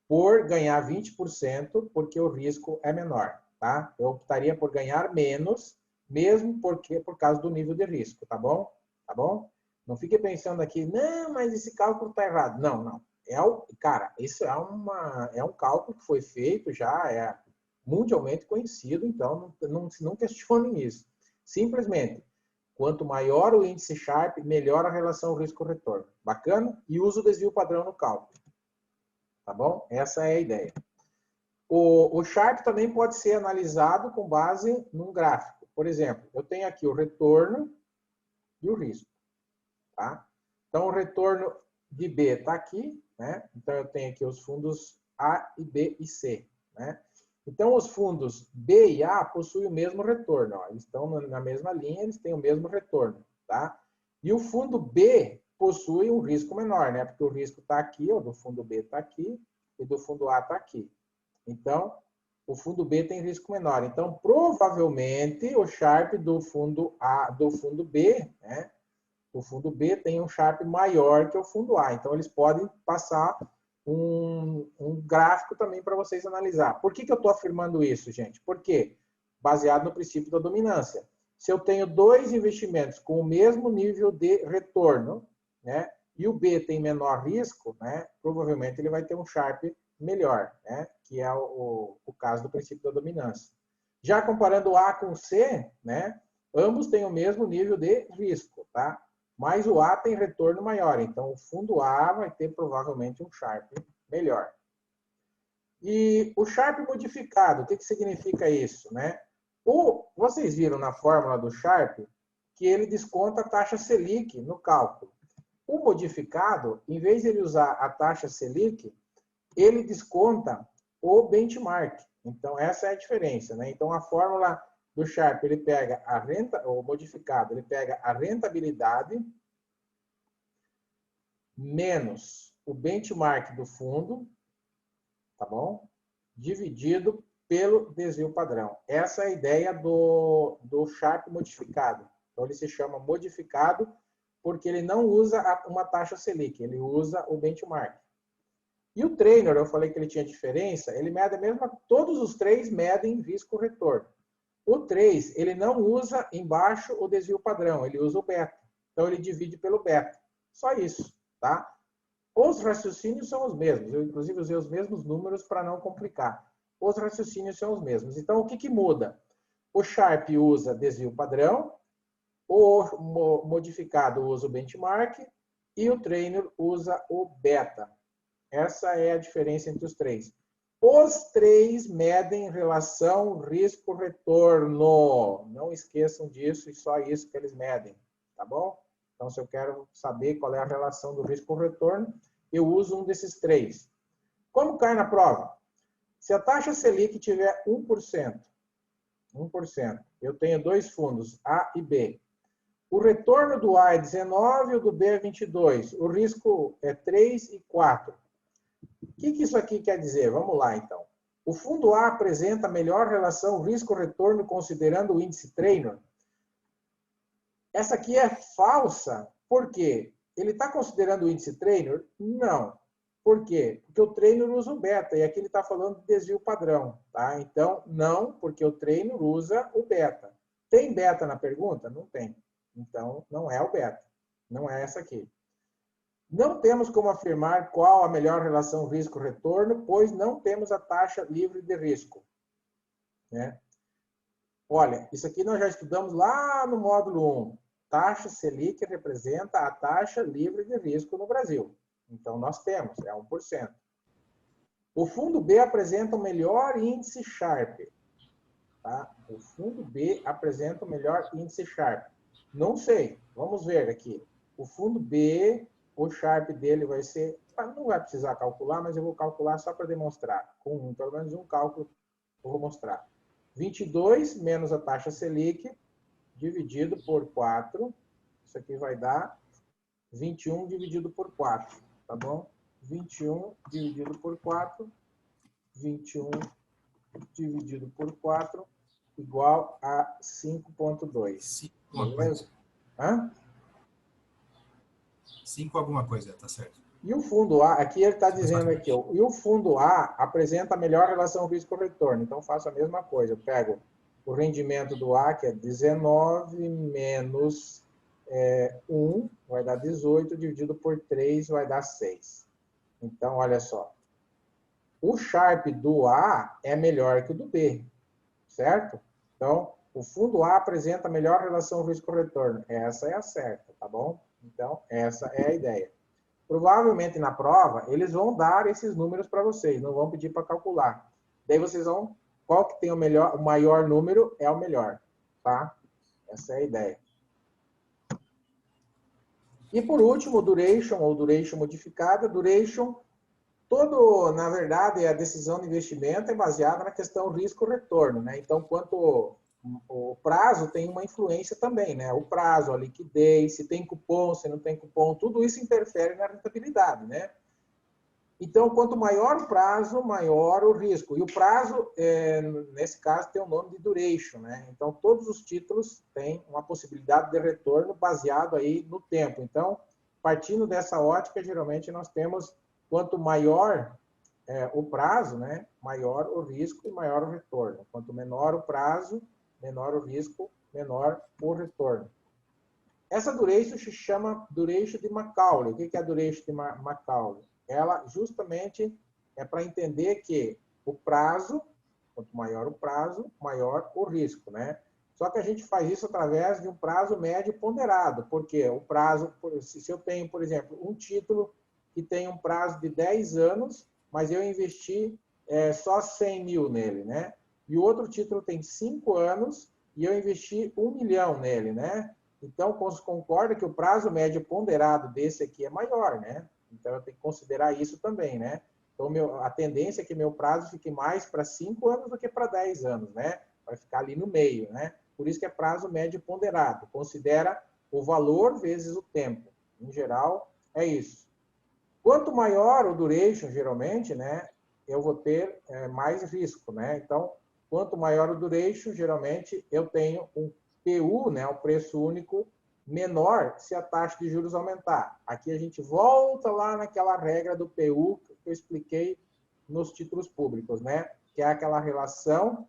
por ganhar 20%, porque o risco é menor. Tá? Eu optaria por ganhar menos, mesmo porque por causa do nível de risco, tá bom? Tá bom? Não fique pensando aqui, não, mas esse cálculo está errado. Não, não. Cara, isso é um cálculo que foi feito já, é mundialmente conhecido, então não questione isso. Simplesmente, quanto maior o índice Sharpe, melhor a relação risco-retorno. Bacana? E usa o desvio padrão no cálculo. Tá bom? Essa é a ideia. O Sharpe também pode ser analisado com base num gráfico. Por exemplo, eu tenho aqui o retorno e o risco. Tá? Então, o retorno de B está aqui, né? Então, eu tenho aqui os fundos A e B e C, né? Então, os fundos B e A possuem o mesmo retorno. Ó. Eles estão na mesma linha, eles têm o mesmo retorno, tá? E o fundo B possui um risco menor, né? Porque o risco está aqui, ó, do fundo B está aqui e do fundo A está aqui. Então, o fundo B tem risco menor. Então, provavelmente, o Sharpe do fundo A, do fundo B, né? O fundo B tem um Sharpe maior que o fundo A. Então, eles podem passar um gráfico também para vocês analisar. Por que eu estou afirmando isso, gente? Porque, baseado no princípio da dominância. Se eu tenho dois investimentos com o mesmo nível de retorno, né, e o B tem menor risco, né, provavelmente ele vai ter um Sharpe melhor, né, que é o caso do princípio da dominância. Já comparando o A com o C, né, ambos têm o mesmo nível de risco, tá? Mas o A tem retorno maior, então o fundo A vai ter provavelmente um Sharpe melhor. E o Sharpe modificado, o que significa isso, né? Vocês viram na fórmula do Sharpe que ele desconta a taxa Selic no cálculo. O modificado, em vez de ele usar a taxa Selic, ele desconta o benchmark. Então, essa é a diferença, né? Então, a fórmula do Sharpe, ele pega o modificado, ele pega a rentabilidade menos o benchmark do fundo, tá bom? Dividido pelo desvio padrão. Essa é a ideia do Sharpe modificado. Então, ele se chama modificado porque ele não usa uma taxa Selic, ele usa o benchmark. E o trainer, eu falei que ele tinha diferença, ele mede a mesma, todos os três medem risco-retorno. O 3, ele não usa embaixo o desvio padrão, ele usa o beta. Então, ele divide pelo beta. Só isso, tá? Os raciocínios são os mesmos. Eu, inclusive, usei os mesmos números para não complicar. Os raciocínios são os mesmos. Então, o que muda? O Sharpe usa desvio padrão, o modificado usa o benchmark e o trainer usa o beta. Essa é a diferença entre os três. Os três medem relação risco-retorno. Não esqueçam disso e só isso que eles medem, tá bom? Então, se eu quero saber qual é a relação do risco-retorno, eu uso um desses três. Como cai na prova? Se a taxa Selic tiver 1%, eu tenho dois fundos, A e B. O retorno do A é 19 e o do B é 22. O risco é 3 e 4. O que isso aqui quer dizer? Vamos lá, então. O fundo A apresenta a melhor relação risco-retorno considerando o índice Trainor. Essa aqui é falsa. Por quê? Ele está considerando o índice trainer? Não. Por quê? Porque o trainer usa o beta, e aqui ele está falando de desvio padrão. Tá? Então, não, porque o trainer usa o beta. Tem beta na pergunta? Não tem. Então, não é o beta. Não é essa aqui. Não temos como afirmar qual a melhor relação risco-retorno, pois não temos a taxa livre de risco. Né? Olha, isso aqui nós já estudamos lá no módulo 1. Taxa Selic representa a taxa livre de risco no Brasil. Então, nós temos, é 1%. O fundo B apresenta o melhor índice Sharpe. Tá? O fundo B apresenta o melhor índice Sharpe. Não sei, vamos ver aqui. O fundo B, o Sharpe dele vai ser... Não vai precisar calcular, mas eu vou calcular só para demonstrar. Com pelo menos um cálculo eu vou mostrar. 22 menos a taxa Selic, dividido por 4. Isso aqui vai dar 21 dividido por 4. Tá bom? 21 dividido por 4. 21 dividido por 4 igual a 5,2. Beleza? Hã? 5 alguma coisa, tá certo. E o fundo A, aqui ele está dizendo aqui, ó, e o fundo A apresenta a melhor relação risco-retorno. Então, faço a mesma coisa. Eu pego o rendimento do A, que é 19 menos 1, vai dar 18, dividido por 3, vai dar 6. Então, olha só. O Sharpe do A é melhor que o do B, certo? Então, o fundo A apresenta a melhor relação risco-retorno. Essa é a certa, tá bom? Então, essa é a ideia. Provavelmente na prova, eles vão dar esses números para vocês, não vão pedir para calcular. Daí vocês vão, qual que tem o maior número é o melhor, tá? Essa é a ideia. E por último, duration ou duration modificada. Duration, na verdade, a decisão de investimento é baseada na questão risco-retorno, né? Então, quanto o prazo tem uma influência também, né? O prazo, a liquidez, se tem cupom, se não tem cupom, tudo isso interfere na rentabilidade, né? Então, quanto maior o prazo, maior o risco. E o prazo, nesse caso, tem o nome de duration, né? Então, todos os títulos têm uma possibilidade de retorno baseado aí no tempo. Então, partindo dessa ótica, geralmente nós temos quanto maior o prazo, né? Maior o risco e maior o retorno. Quanto menor o prazo, menor o risco, menor o retorno. Essa duration se chama duration de Macaulay. O que é a duration de Macaulay? Ela justamente é para entender que o prazo, quanto maior o prazo, maior o risco, né? Só que a gente faz isso através de um prazo médio ponderado, porque o prazo, se eu tenho, por exemplo, um título que tem um prazo de 10 anos, mas eu investi só 100 mil nele, né? E o outro título tem 5 anos e eu investi 1 milhão nele, né? Então, concorda que o prazo médio ponderado desse aqui é maior, né? Então, eu tenho que considerar isso também, né? Então, a tendência é que meu prazo fique mais para 5 anos do que para 10 anos, né? Vai ficar ali no meio, né? Por isso que é prazo médio ponderado. Considera o valor vezes o tempo. Em geral, é isso. Quanto maior o duration, geralmente, né? Eu vou ter mais risco, né? Então, quanto maior o duration, geralmente, eu tenho um PU, né? O preço único, menor se a taxa de juros aumentar. Aqui a gente volta lá naquela regra do PU que eu expliquei nos títulos públicos, né? Que é aquela relação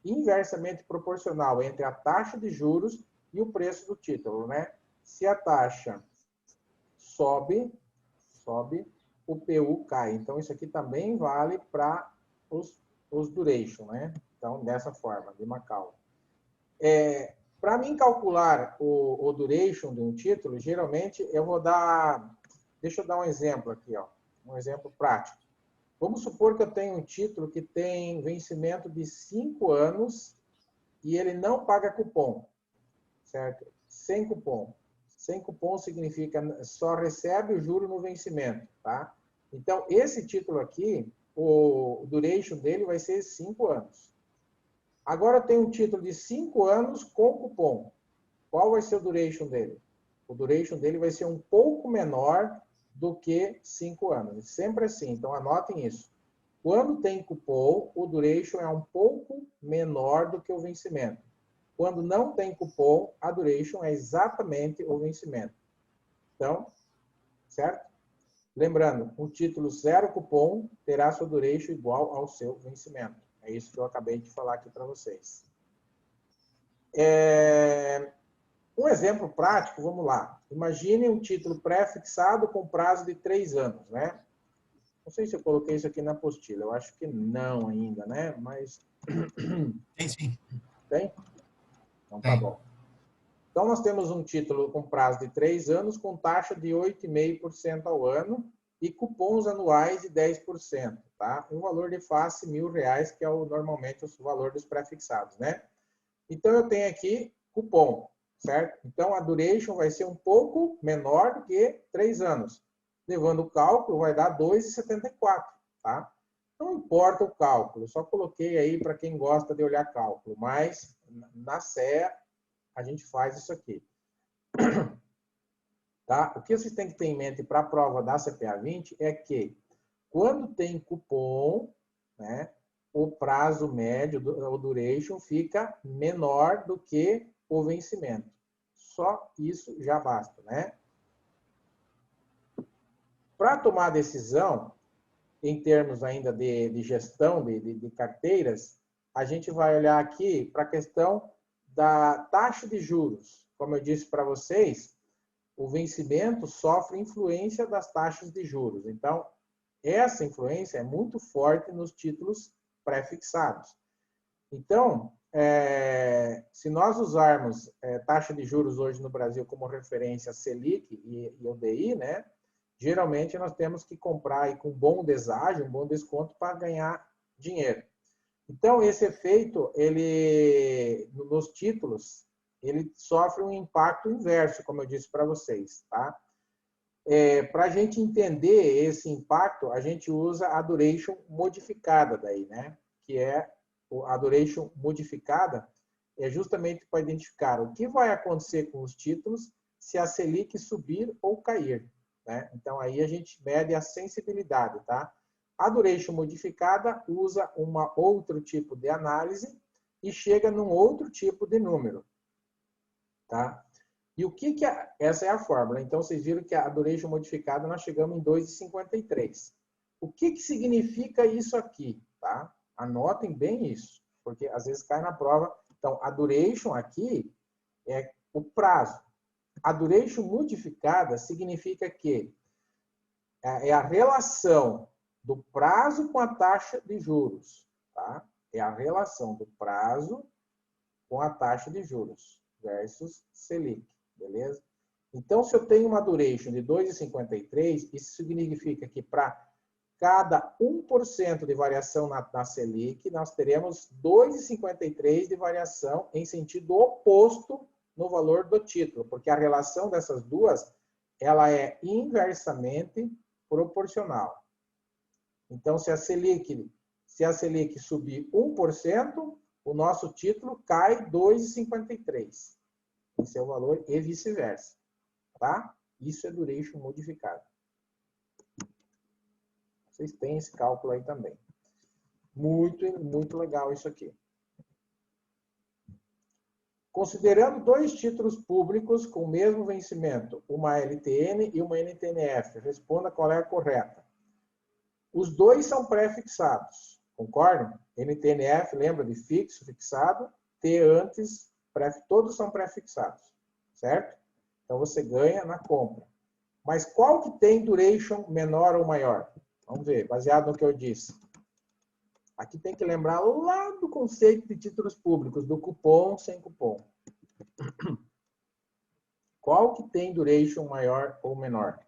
inversamente proporcional entre a taxa de juros e o preço do título, né? Se a taxa sobe, o PU cai. Então, isso aqui também vale para os duration, né? Então, dessa forma, de Macaulay. Para mim calcular o duration de um título, geralmente eu vou dar... Deixa eu dar um exemplo aqui, ó, um exemplo prático. Vamos supor que eu tenho um título que tem vencimento de 5 anos e ele não paga cupom, certo? Sem cupom. Sem cupom significa só recebe o juro no vencimento, tá? Então, esse título aqui, o duration dele vai ser 5 anos. Agora eu tenho um título de 5 anos com cupom. Qual vai ser o duration dele? O duration dele vai ser um pouco menor do que 5 anos. Sempre assim, então anotem isso. Quando tem cupom, o duration é um pouco menor do que o vencimento. Quando não tem cupom, a duration é exatamente o vencimento. Então, certo? Lembrando, um título zero cupom terá sua duration igual ao seu vencimento. É isso que eu acabei de falar aqui para vocês. Um exemplo prático, vamos lá. Imagine um título pré-fixado com prazo de 3 anos, né? Não sei se eu coloquei isso aqui na apostila. Eu acho que não ainda, né? Mas... Tem sim. Tem? Então tá Tem. bom. Então, nós temos um título com prazo de 3 anos, com taxa de 8,5% ao ano e cupons anuais de 10%, tá? Um valor de face R$ 1.000, que é normalmente o valor dos pré-fixados, né? Então, eu tenho aqui cupom, certo? Então, a duration vai ser um pouco menor do que 3 anos. Levando o cálculo, vai dar 2,74, tá? Não importa o cálculo, só coloquei aí para quem gosta de olhar cálculo, mas na CEA a gente faz isso aqui. Tá? O que vocês têm que ter em mente para a prova da CPA 20 é que quando tem cupom, né, o prazo médio, o duration, fica menor do que o vencimento. Só isso já basta, né? Para tomar decisão, em termos ainda de gestão de carteiras, a gente vai olhar aqui para a questão da taxa de juros. Como eu disse para vocês, o vencimento sofre influência das taxas de juros. Então, essa influência é muito forte nos títulos pré-fixados. Então, se nós usarmos taxa de juros hoje no Brasil como referência Selic e o DI, né, geralmente nós temos que comprar aí com bom deságio, um bom desconto para ganhar dinheiro. Então, esse efeito, ele, nos títulos, ele sofre um impacto inverso, como eu disse para vocês, tá? Para a gente entender esse impacto, a gente usa a duration modificada daí, né? Que é a duration modificada, é justamente para identificar o que vai acontecer com os títulos se a Selic subir ou cair, né? Então, aí a gente mede a sensibilidade, tá? A duration modificada usa outro tipo de análise e chega num outro tipo de número, tá? E o que essa é a fórmula. Então, vocês viram que a duration modificada nós chegamos em 2,53. O que significa isso aqui, tá? Anotem bem isso, porque às vezes cai na prova. Então, a duration aqui é o prazo. A duration modificada significa que é a relação do prazo com a taxa de juros, tá? É a relação do prazo com a taxa de juros versus Selic, beleza? Então, se eu tenho uma duration de 2,53, isso significa que para cada 1% de variação na Selic, nós teremos 2,53 de variação em sentido oposto no valor do título, porque a relação dessas duas, ela é inversamente proporcional. Então, se a Selic subir 1%, o nosso título cai 2,53. Esse é o valor e vice-versa, tá? Isso é duration modificado. Vocês têm esse cálculo aí também. Muito, muito legal isso aqui. Considerando dois títulos públicos com o mesmo vencimento, uma LTN e uma NTNF, responda qual é a correta. Os dois são pré-fixados, concordam? NTNF, lembra de fixo, fixado, T antes, todos são pré-fixados, certo? Então, você ganha na compra. Mas qual que tem duration menor ou maior? Vamos ver, baseado no que eu disse. Aqui tem que lembrar lá do conceito de títulos públicos, do cupom sem cupom. Qual que tem duration maior ou menor?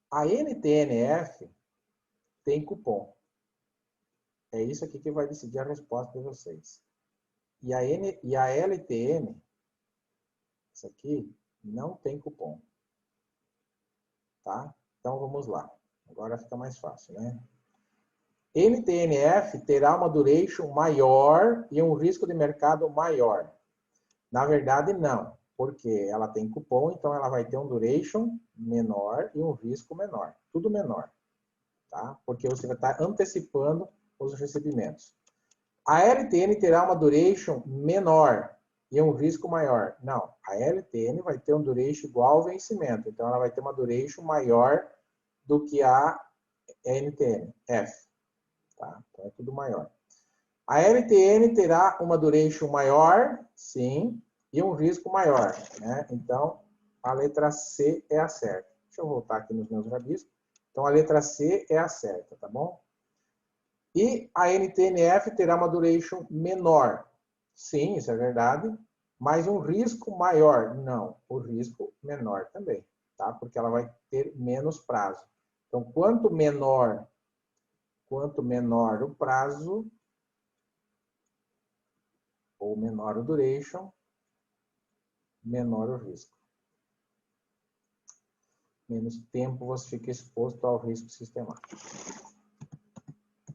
A NTNF tem cupom. É isso aqui que vai decidir a resposta de vocês. E a LTN, isso aqui, não tem cupom. Tá? Então, vamos lá. Agora fica mais fácil, né? NTNF terá uma duration maior e um risco de mercado maior. Na verdade, não. Porque ela tem cupom, então ela vai ter um duration menor e um risco menor. Tudo menor. Tá? Porque você vai estar antecipando os recebimentos. A LTN terá uma duration menor e um risco maior. Não, a LTN vai ter um duration igual ao vencimento. Então, ela vai ter uma duration maior do que a NTN, F. Tá? Então, é tudo maior. A LTN terá uma duration maior, sim, e um risco maior. Né? Então, a letra C é a certa. Deixa eu voltar aqui nos meus rabiscos. Então, a letra C é a certa, tá bom? E a NTNF terá uma duration menor. Sim, isso é verdade. Mas um risco maior? Não, o risco menor também, tá? Porque ela vai ter menos prazo. Então, quanto menor o prazo, ou menor o duration, menor o risco. Menos tempo você fica exposto ao risco sistemático.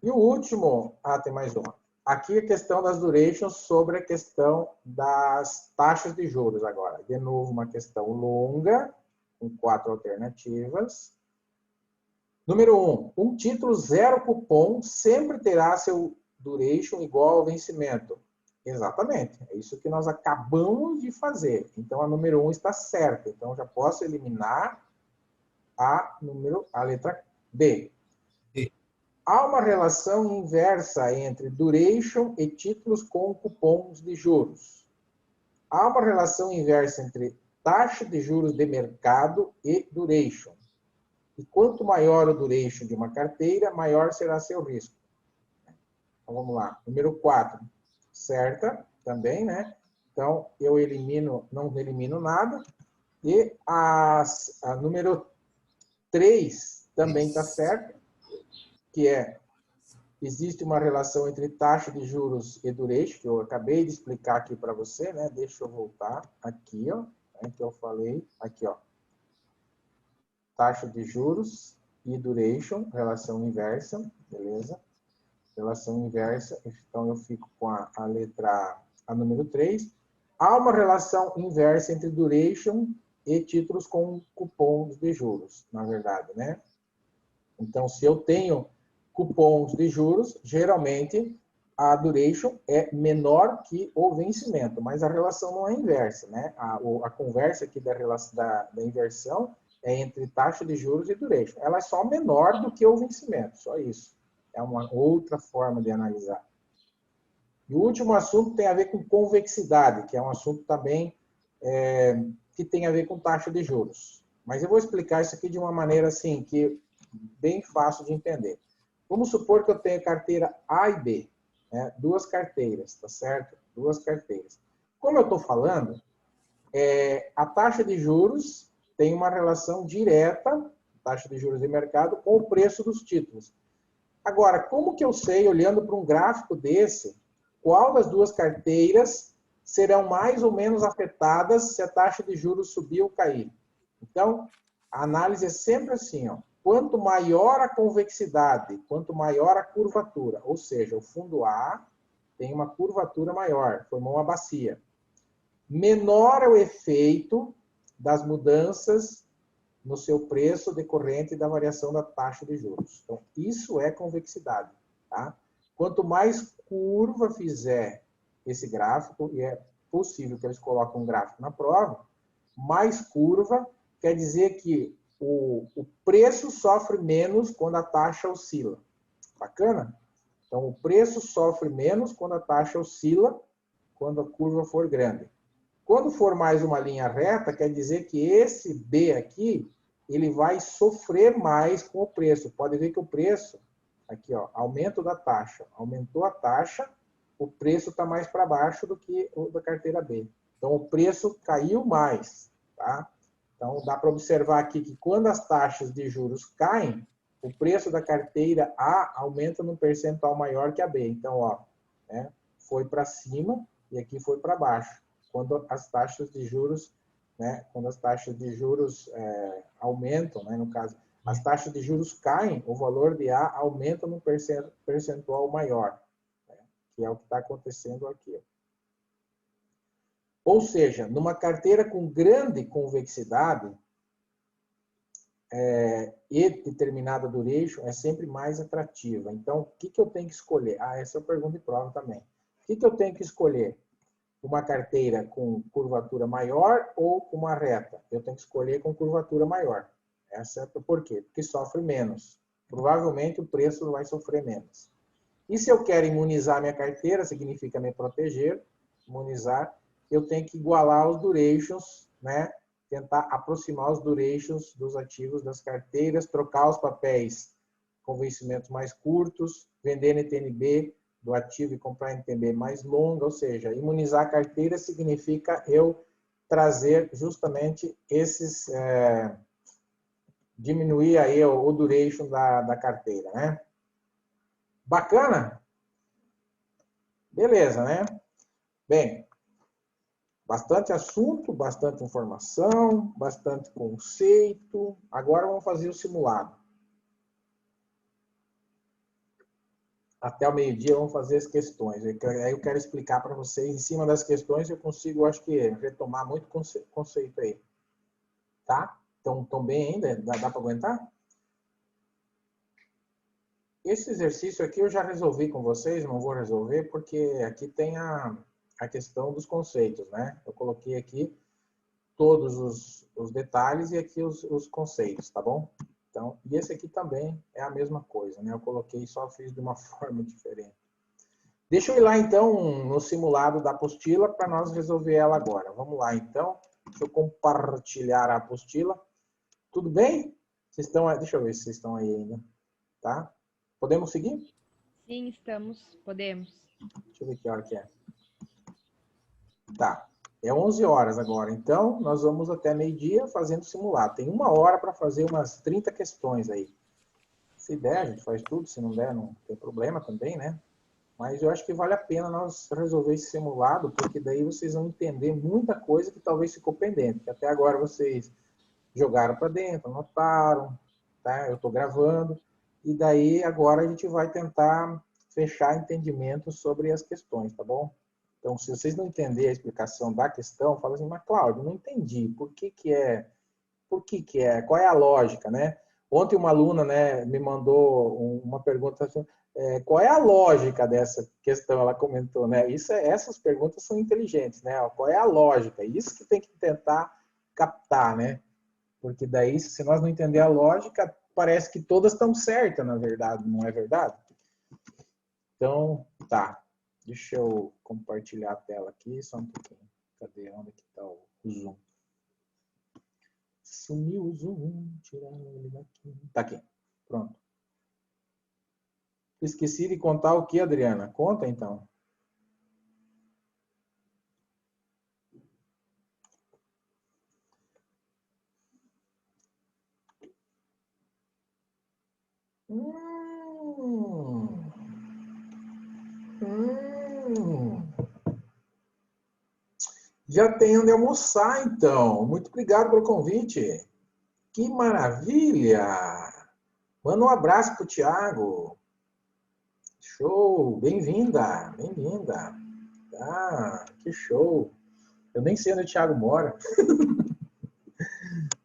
E o último, tem mais uma. Aqui a questão das durations sobre a questão das taxas de juros agora. De novo, uma questão longa, com 4 alternativas. Número 1. Um título zero cupom sempre terá seu duration igual ao vencimento. Exatamente. É isso que nós acabamos de fazer. Então, a número 1 está certa. Então, já posso eliminar a letra B. Há uma relação inversa entre duration e títulos com cupons de juros. Há uma relação inversa entre taxa de juros de mercado e duration. E quanto maior o duration de uma carteira, maior será seu risco. Então, vamos lá. Número 4. Certa também, né? Então, eu não elimino nada. E a número 3 também está certa, que é existe uma relação entre taxa de juros e duration, que eu acabei de explicar aqui para você, né? Deixa eu voltar aqui, ó, né, que eu falei, aqui, ó. Taxa de juros e duration, relação inversa, beleza? Relação inversa, então eu fico com a número 3. Há uma relação inversa entre duration e títulos com cupons de juros, na verdade, né? Então, se eu tenho cupons de juros, geralmente a duration é menor que o vencimento, mas a relação não é inversa, né? A conversa aqui da inversão é entre taxa de juros e duration. Ela é só menor do que o vencimento, só isso. É uma outra forma de analisar. E o último assunto tem a ver com convexidade, que é um assunto também que tem a ver com taxa de juros. Mas eu vou explicar isso aqui de uma maneira assim, que bem fácil de entender. Vamos supor que eu tenho carteira A e B, né? 2 carteiras, tá certo? 2 carteiras. Como eu estou falando, a taxa de juros tem uma relação direta, taxa de juros de mercado, com o preço dos títulos. Agora, como que eu sei, olhando para um gráfico desse, qual das 2 carteiras serão mais ou menos afetadas se a taxa de juros subir ou cair? Então, a análise é sempre assim, ó. Quanto maior a convexidade, quanto maior a curvatura, ou seja, o fundo A tem uma curvatura maior, formou uma bacia. Menor é o efeito das mudanças no seu preço decorrente da variação da taxa de juros. Então, isso é convexidade. Tá? Quanto mais curva fizer esse gráfico, e é possível que eles coloquem um gráfico na prova, mais curva quer dizer que o preço sofre menos quando a taxa oscila. Bacana? Então, o preço sofre menos quando a taxa oscila, quando a curva for grande. Quando for mais uma linha reta, quer dizer que esse B aqui, ele vai sofrer mais com o preço. Pode ver que o preço, aqui, ó, aumento da taxa. Aumentou a taxa, o preço está mais para baixo do que o da carteira B. Então, o preço caiu mais, tá? Então, dá para observar aqui que quando as taxas de juros caem, o preço da carteira A aumenta num percentual maior que a B. Então, ó, né, foi para cima e aqui foi para baixo. Quando as taxas de juros, né, quando as taxas de juros aumentam, né, no caso, as taxas de juros caem, o valor de A aumenta num percentual maior, né, que é o que está acontecendo aqui. Ou seja, numa carteira com grande convexidade e determinada duration é sempre mais atrativa. Então, o que eu tenho que escolher? Essa é a pergunta de prova também. O que eu tenho que escolher? Uma carteira com curvatura maior ou com uma reta? Eu tenho que escolher com curvatura maior. Essa é por quê? Porque sofre menos. Provavelmente o preço vai sofrer menos. E se eu quero imunizar minha carteira, significa me proteger, imunizar, eu tenho que igualar os durations, né? Tentar aproximar os durations dos ativos das carteiras, trocar os papéis com vencimentos mais curtos, vender NTNB do ativo e comprar NTNB mais longa, ou seja, imunizar a carteira significa eu trazer justamente esses, diminuir aí o duration da carteira, né? Bacana? Beleza, né? Bem, bastante assunto, bastante informação, bastante conceito. Agora vamos fazer o simulado. Até o meio-dia vamos fazer as questões. Aí eu quero explicar para vocês, em cima das questões, eu consigo, acho que, retomar muito conceito aí. Tá? Estão bem ainda? Dá para aguentar? Esse exercício aqui eu já resolvi com vocês, não vou resolver, porque aqui tem a questão dos conceitos, né? Eu coloquei aqui todos os detalhes e aqui os conceitos, tá bom? Então, e esse aqui também é a mesma coisa, né? Eu coloquei, só fiz de uma forma diferente. Deixa eu ir lá, então, no simulado da apostila para nós resolver ela agora. Vamos lá, então. Deixa eu compartilhar a apostila. Tudo bem? Vocês estão aí? Deixa eu ver se vocês estão aí ainda. Tá? Podemos seguir? Sim, estamos. Podemos. Deixa eu ver que hora que é. Tá. É 11 horas agora. Então, nós vamos até meio-dia fazendo simulado. Tem 1 hora para fazer umas 30 questões aí. Se der, a gente faz tudo. Se não der, não tem problema também, né? Mas eu acho que vale a pena nós resolver esse simulado, porque daí vocês vão entender muita coisa que talvez ficou pendente. Que até agora vocês jogaram para dentro, anotaram, tá? Eu estou gravando. E daí, agora, a gente vai tentar fechar entendimento sobre as questões, tá bom? Então, se vocês não entenderem a explicação da questão, fala assim, mas, Cláudio, não entendi. Por que é? Qual é a lógica, né? Ontem uma aluna, né, me mandou uma pergunta assim, qual é a lógica dessa questão? Ela comentou, né? Essas perguntas são inteligentes, né? Qual é a lógica? Isso que tem que tentar captar, né? Porque daí, se nós não entender a lógica, parece que todas estão certas, na verdade, não é verdade? Então, tá. Deixa eu compartilhar a tela aqui, só um pouquinho. Cadê? Onde que tá o Zoom? Sumiu o Zoom, tiraram ele daqui. Tá aqui, pronto. Esqueci de contar o que, Adriana? Conta, então. Já tem onde almoçar, então. Muito obrigado pelo convite. Que maravilha! Manda um abraço pro Thiago. Show! Bem-vinda, bem-vinda. Ah, que show! Eu nem sei onde o Thiago mora.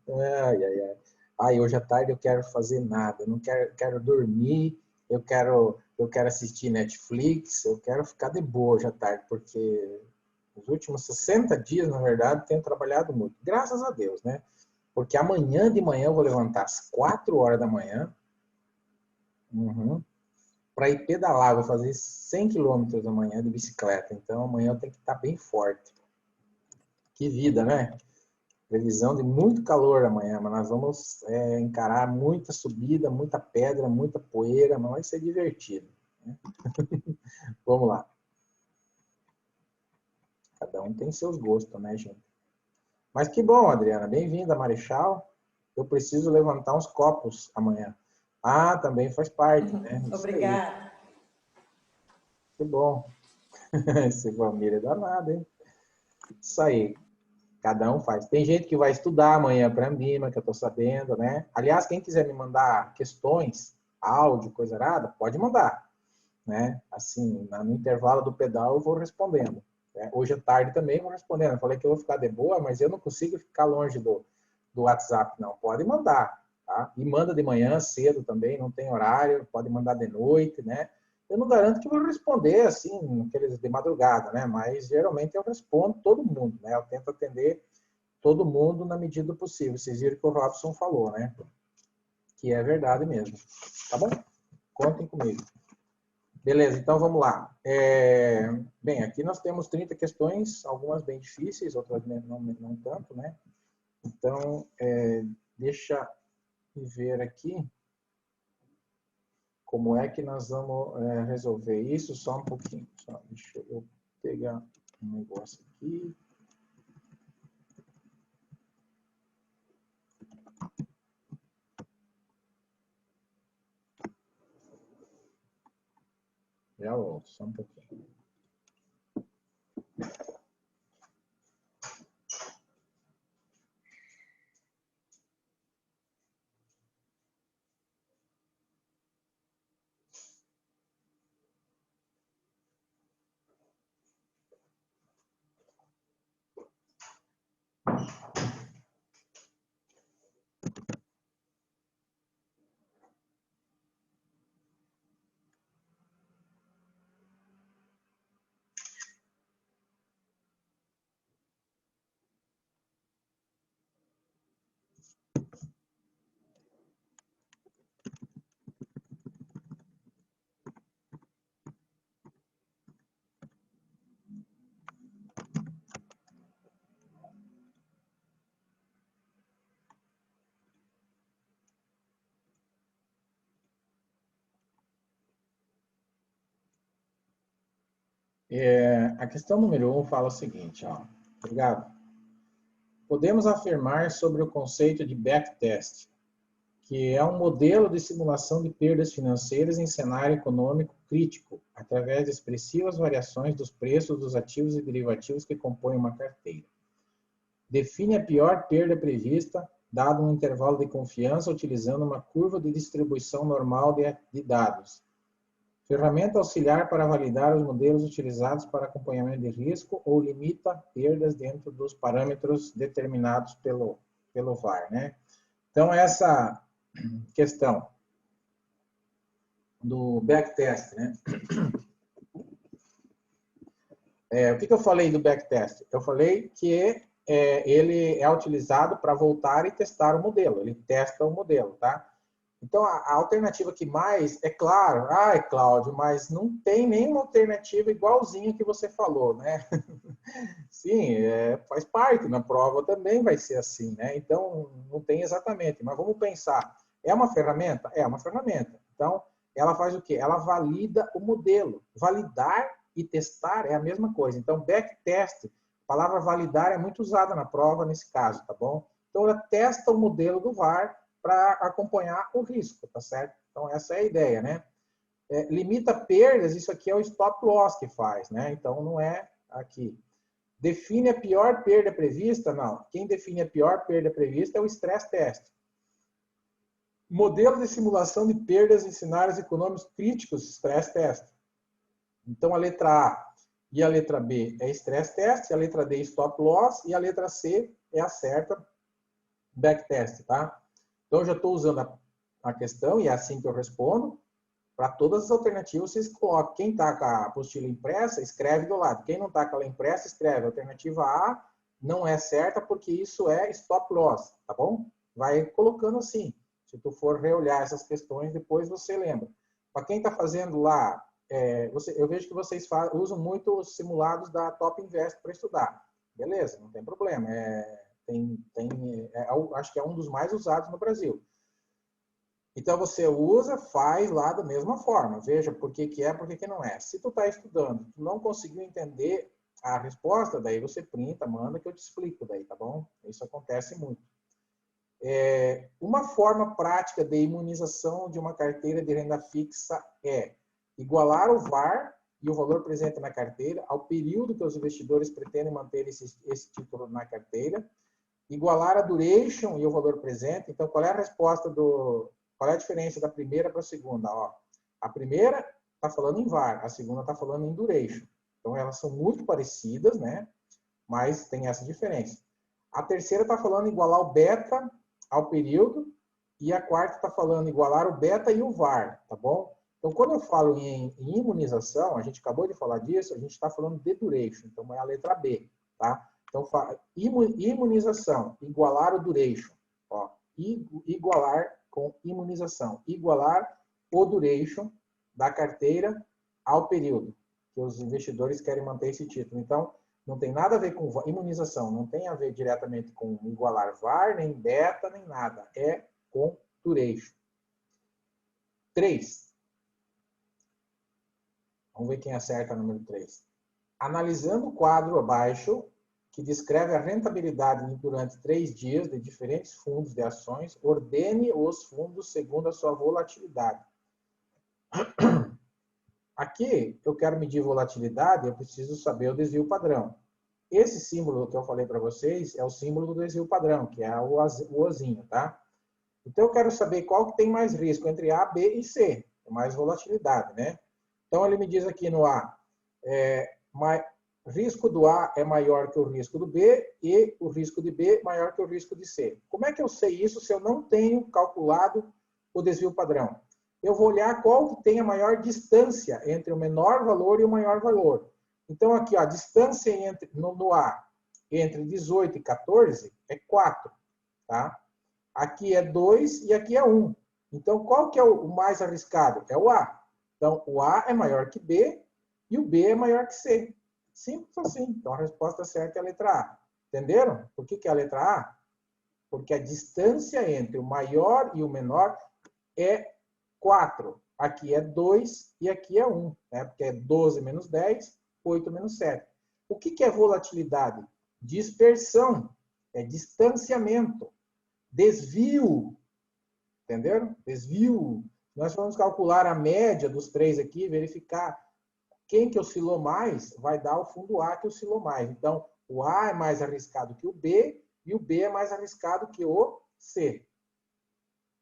Ai, ai, ai. Ai, hoje à tarde eu quero fazer nada. Eu não quero dormir. Eu quero assistir Netflix. Eu quero ficar de boa hoje à tarde, porque os últimos 60 dias, na verdade, tenho trabalhado muito. Graças a Deus, né? Porque amanhã de manhã eu vou levantar às 4 horas da manhã. Para ir pedalar, vou fazer 100 quilômetros amanhã de bicicleta. Então amanhã eu tenho que estar bem forte. Que vida, né? Previsão de muito calor amanhã, mas nós vamos encarar muita subida, muita pedra, muita poeira, mas vai ser divertido, né? Vamos lá. Cada um tem seus gostos, né, gente? Mas que bom, Adriana. Bem-vinda, Marechal. Eu preciso levantar uns copos amanhã. Ah, também faz parte, né? Obrigada. Que bom. Esse Valmir é danado, hein? Isso aí. Cada um faz. Tem gente que vai estudar amanhã para a Ambima, que eu estou sabendo, né? Aliás, quem quiser me mandar questões, áudio, coisa errada, pode mandar, né? Assim, no intervalo do pedal eu vou respondendo. Hoje à tarde também vou respondendo. Eu falei que eu vou ficar de boa, mas eu não consigo ficar longe do WhatsApp, não. Pode mandar, tá? E manda de manhã cedo também, não tem horário, pode mandar de noite, né? Eu não garanto que vou responder assim, aqueles de madrugada, né? Mas geralmente eu respondo todo mundo, né? Eu tento atender todo mundo na medida do possível. Vocês viram que o Robson falou, né? Que é verdade mesmo. Tá bom? Contem comigo. Beleza, então vamos lá. Bem, aqui nós temos 30 questões, algumas bem difíceis, outras não tanto, né? Então, deixa eu ver aqui como é que nós vamos resolver isso, só um pouquinho. Deixa eu pegar um negócio aqui. Já volto, só um pouquinho. A questão número 1 fala o seguinte, ó. Obrigado. Podemos afirmar sobre o conceito de backtest, que é um modelo de simulação de perdas financeiras em cenário econômico crítico, através de expressivas variações dos preços dos ativos e derivativos que compõem uma carteira. Define a pior perda prevista, dado um intervalo de confiança, utilizando uma curva de distribuição normal de dados. Ferramenta auxiliar para validar os modelos utilizados para acompanhamento de risco ou limita perdas dentro dos parâmetros determinados pelo VAR, né? Então, essa questão do backtest, né? O que eu falei do backtest? Eu falei que ele é utilizado para voltar e testar o modelo. Ele testa o modelo, tá? Então, a alternativa que mais, é claro, Cláudio, mas não tem nenhuma alternativa igualzinha que você falou, né? Sim, faz parte, na prova também vai ser assim, né? Então, não tem exatamente, mas vamos pensar, é uma ferramenta? É uma ferramenta. Então, ela faz o quê? Ela valida o modelo. Validar e testar é a mesma coisa. Então, backtest, a palavra validar é muito usada na prova nesse caso, tá bom? Então, ela testa o modelo do VAR para acompanhar o risco, tá certo? Então, essa é a ideia, né? Limita perdas, isso aqui é o stop loss que faz, né? Então, não é aqui. Define a pior perda prevista? Não. Quem define a pior perda prevista é o stress test. Modelo de simulação de perdas em cenários econômicos críticos, stress test. Então, a letra A e a letra B é stress test, a letra D é stop loss e a letra C é a certa backtest, tá? Então, eu já estou usando a questão, e é assim que eu respondo. Para todas as alternativas, vocês colocam. Quem está com a apostila impressa, escreve do lado. Quem não está com ela impressa, escreve. Alternativa A não é certa, porque isso é stop loss, tá bom? Vai colocando assim. Se tu for reolhar essas questões, depois você lembra. Para quem está fazendo lá, eu vejo que vocês usam muito os simulados da Top Invest para estudar. Beleza, não tem problema. Acho que é um dos mais usados no Brasil. Então, você usa, faz lá da mesma forma. Veja por que é, por que não é. Se tu está estudando, tu não conseguiu entender a resposta, daí você printa, manda que eu te explico daí, tá bom? Isso acontece muito. Uma forma prática de imunização de uma carteira de renda fixa é igualar o VAR e o valor presente na carteira ao período que os investidores pretendem manter esse título na carteira, igualar a duration e o valor presente. Então, qual é a resposta qual é a diferença da primeira para a segunda? Ó, a primeira está falando em VAR, a segunda está falando em duration. Então, elas são muito parecidas, né? Mas tem essa diferença. A terceira está falando igualar o beta ao período, e a quarta está falando igualar o beta e o var, tá bom? Então, quando eu falo em imunização, a gente acabou de falar disso, a gente está falando de duration, então é a letra B, tá? Então, imunização, igualar o duration, ó, igualar com imunização, igualar o duration da carteira ao período, que os investidores querem manter esse título. Então, não tem nada a ver com imunização, não tem a ver diretamente com igualar VAR, nem beta, nem nada. É com duration. 3. Vamos ver quem acerta o número 3. Analisando o quadro abaixo, que descreve a rentabilidade durante 3 dias de diferentes fundos de ações, ordene os fundos segundo a sua volatilidade. Aqui, eu quero medir volatilidade, eu preciso saber o desvio padrão. Esse símbolo que eu falei para vocês é o símbolo do desvio padrão, que é o Ozinho, tá? Então, eu quero saber qual que tem mais risco entre A, B e C. Mais volatilidade, né? Então, ele me diz aqui no A, risco do A é maior que o risco do B e o risco de B maior que o risco de C. Como é que eu sei isso se eu não tenho calculado o desvio padrão? Eu vou olhar qual que tem a maior distância entre o menor valor e o maior valor. Então, aqui, ó, a distância no A entre 18 e 14 é 4, tá? Aqui é 2 e aqui é 1. Então, qual que é o mais arriscado? É o A. Então, o A é maior que B e o B é maior que C. Simples assim. Então, a resposta certa é a letra A. Entenderam? Por que é a letra A? Porque a distância entre o maior e o menor é 4. Aqui é 2 e aqui é 1. Né? Porque é 12 menos 10, 8 menos 7. O que é volatilidade? Dispersão. É distanciamento. Desvio. Entenderam? Desvio. Nós vamos calcular a média dos 3 aqui, verificar quem que oscilou mais, vai dar o fundo A que oscilou mais. Então, o A é mais arriscado que o B e o B é mais arriscado que o C.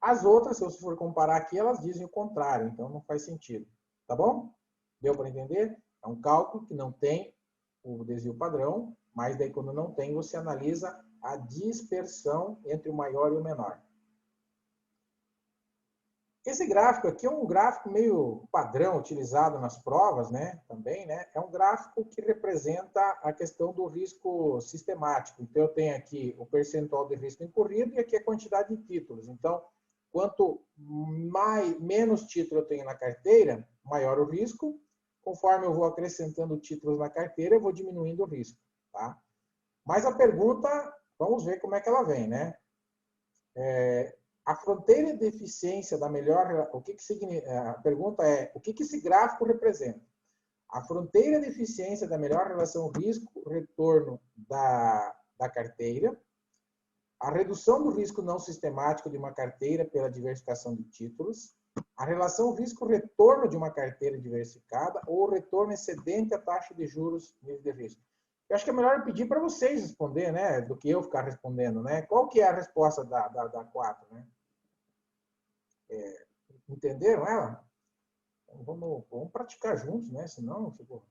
As outras, se você for comparar aqui, elas dizem o contrário, então não faz sentido. Tá bom? Deu para entender? É um cálculo que não tem o desvio padrão, mas daí quando não tem, você analisa a dispersão entre o maior e o menor. Esse gráfico aqui é um gráfico meio padrão utilizado nas provas, né? Também, né? É um gráfico que representa a questão do risco sistemático. Então, eu tenho aqui o percentual de risco incorrido e aqui a quantidade de títulos. Então, quanto menos título eu tenho na carteira, maior o risco. Conforme eu vou acrescentando títulos na carteira, eu vou diminuindo o risco, tá? Mas a pergunta, vamos ver como é que ela vem, né? A fronteira de eficiência da melhor... A pergunta é, o que esse gráfico representa? A fronteira de eficiência da melhor relação risco-retorno da carteira, a redução do risco não sistemático de uma carteira pela diversificação de títulos, a relação risco-retorno de uma carteira diversificada ou o retorno excedente à taxa de juros nível de risco. Eu acho que é melhor eu pedir para vocês responder, né, do que eu ficar respondendo, né? Qual que é a resposta da 4, né? Entenderam ela? Então, vamos praticar juntos, né? Senão, tipo...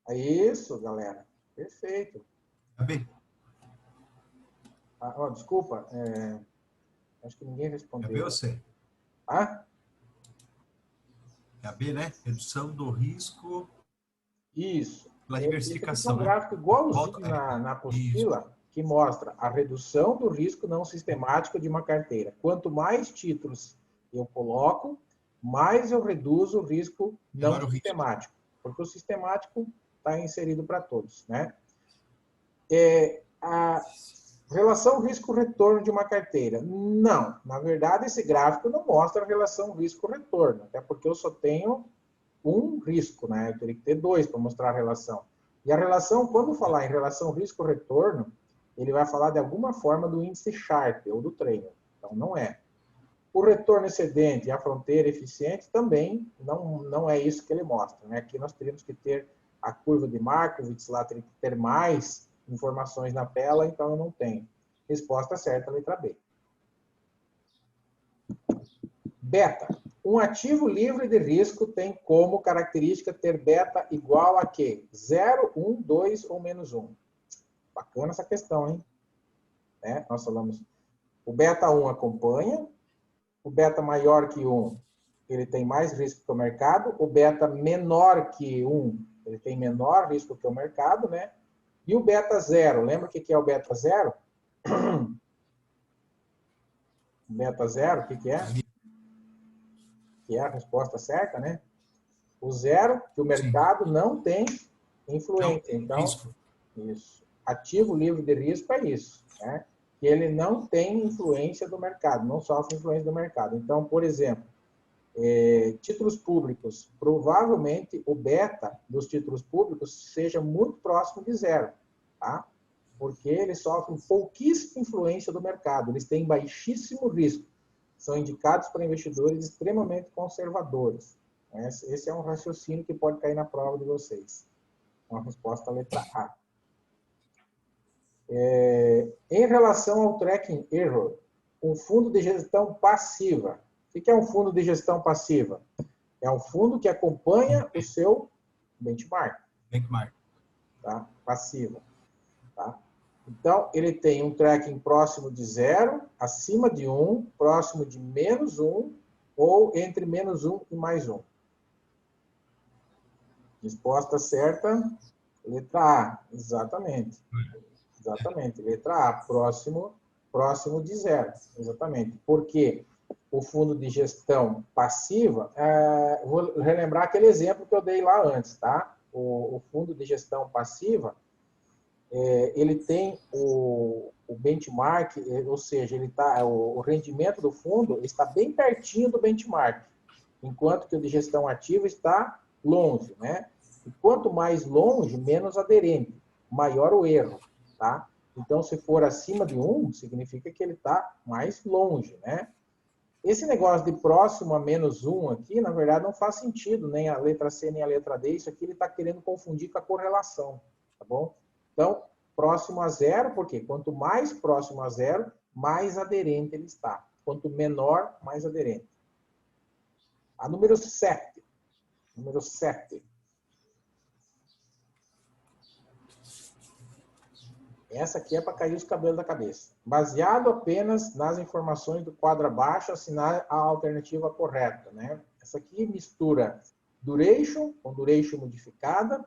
É isso, galera. Perfeito. Tá bem. Desculpa. Acho que ninguém respondeu. É B ou C? Ah? É a B, né? Redução do risco... Isso. Pela diversificação, é um gráfico igualzinho né? na apostila, que mostra a redução do risco não sistemático de uma carteira. Quanto mais títulos eu coloco, mais eu reduzo o risco não sistemático. Porque o sistemático está inserido para todos, né? A relação risco-retorno de uma carteira. Não. Na verdade, esse gráfico não mostra a relação risco-retorno, até porque eu só tenho um risco, né? Eu teria que ter 2 para mostrar a relação. E a relação, quando falar em relação risco-retorno, ele vai falar de alguma forma do índice Sharpe ou do Treynor. Então, não é. O retorno excedente e a fronteira eficiente também não é isso que ele mostra, né? Aqui nós teríamos que ter a curva de Markowitz, lá teria que ter mais informações na tela, então eu não tenho. Resposta certa, letra B. Beta. Um ativo livre de risco tem como característica ter beta igual a quê? 0, 1, 2 ou menos 1. Bacana essa questão, hein? Né? Nós falamos, o beta 1 acompanha, o beta maior que 1, ele tem mais risco que o mercado, o beta menor que 1, ele tem menor risco que o mercado, né? E o beta 0, lembra o que é o beta 0? Beta 0, o que é? Que é a resposta certa, né? O 0, que o mercado não tem influência. Então, risco. isso. Ativo livre de risco é isso, né? Que ele não tem influência do mercado, não sofre influência do mercado. Então, por exemplo, títulos públicos, provavelmente o beta dos títulos públicos seja muito próximo de 0, tá? Porque eles sofrem pouquíssima influência do mercado, eles têm baixíssimo risco, são indicados para investidores extremamente conservadores. Esse é um raciocínio que pode cair na prova de vocês. Uma resposta à letra A. Em relação ao tracking error, um fundo de gestão passiva. O que é um fundo de gestão passiva? É um fundo que acompanha o seu benchmark. Tá? Passiva. Tá? Então, ele tem um tracking próximo de 0, acima de 1, próximo de menos 1, ou entre menos 1 e mais 1. Resposta certa, letra A. Exatamente. Exatamente. Letra A, próximo de 0. Exatamente. Porque o fundo de gestão passiva, vou relembrar aquele exemplo que eu dei lá antes, tá? O fundo de gestão passiva, ele tem o benchmark, ou seja, o rendimento do fundo está bem pertinho do benchmark, enquanto que o de gestão ativa está longe, né? E quanto mais longe, menos aderente, maior o erro, tá? Então, se for acima de 1, significa que ele está mais longe, né? Esse negócio de próximo a menos 1 aqui, na verdade, não faz sentido, nem a letra C, nem a letra D. Isso aqui ele está querendo confundir com a correlação, tá bom? Então, próximo a 0, porque quanto mais próximo a 0, mais aderente ele está. Quanto menor, mais aderente. A número 7. Número 7. Essa aqui é para cair os cabelos da cabeça. Baseado apenas nas informações do quadro abaixo, assinar a alternativa correta, né? Essa aqui mistura duration com duration modificada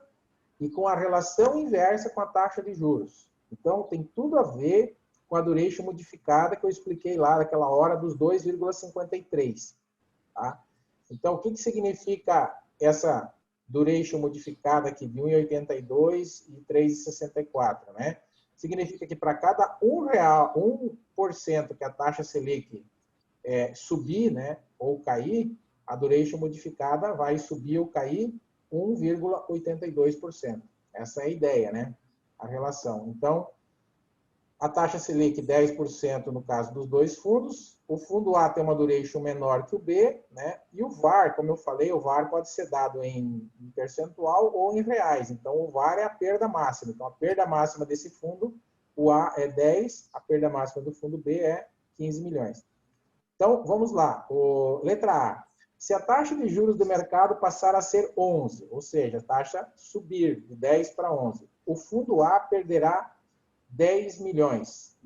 e com a relação inversa com a taxa de juros. Então, tem tudo a ver com a duration modificada que eu expliquei lá naquela hora dos 2,53. Tá? Então, o que significa essa duration modificada aqui de 1,82 e 3,64, né? Significa que para cada R$1 que a taxa Selic subir, né, ou cair, a duration modificada vai subir ou cair 1,82%. Essa é a ideia, né? A relação. Então, a taxa Selic 10% no caso dos dois fundos, o fundo A tem uma duration menor que o B, né? E o VaR, como eu falei, o VaR pode ser dado em percentual ou em reais. Então, o VaR é a perda máxima. Então, a perda máxima desse fundo, o A é 10, a perda máxima do fundo B é 15 milhões. Então, vamos lá. Letra A. Se a taxa de juros do mercado passar a ser 11, ou seja, a taxa subir de 10 para 11, o fundo A perderá 10 milhões.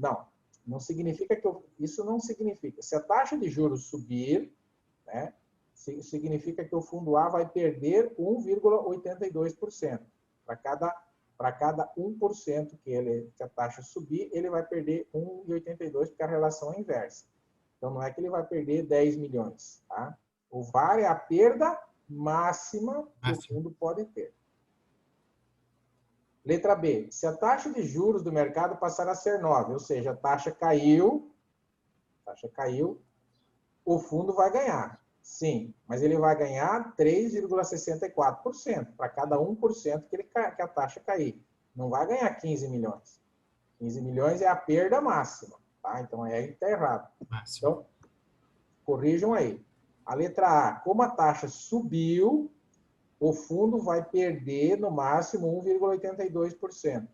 Não significa que isso não significa. Se a taxa de juros subir, né, significa que o fundo A vai perder 1,82%. Para cada 1% que a taxa subir, ele vai perder 1,82%, porque a relação é inversa. Então, não é que ele vai perder 10 milhões. Tá? O VaR é a perda máxima que o fundo pode ter. Letra B. Se a taxa de juros do mercado passar a ser 9, ou seja, a taxa caiu, o fundo vai ganhar. Sim, mas ele vai ganhar 3,64% para cada 1% que a taxa cair. Não vai ganhar 15 milhões. 15 milhões é a perda máxima. Tá? Então, aí está errado. Então, corrijam aí. A letra A. Como a taxa subiu, o fundo vai perder, no máximo, 1,82%.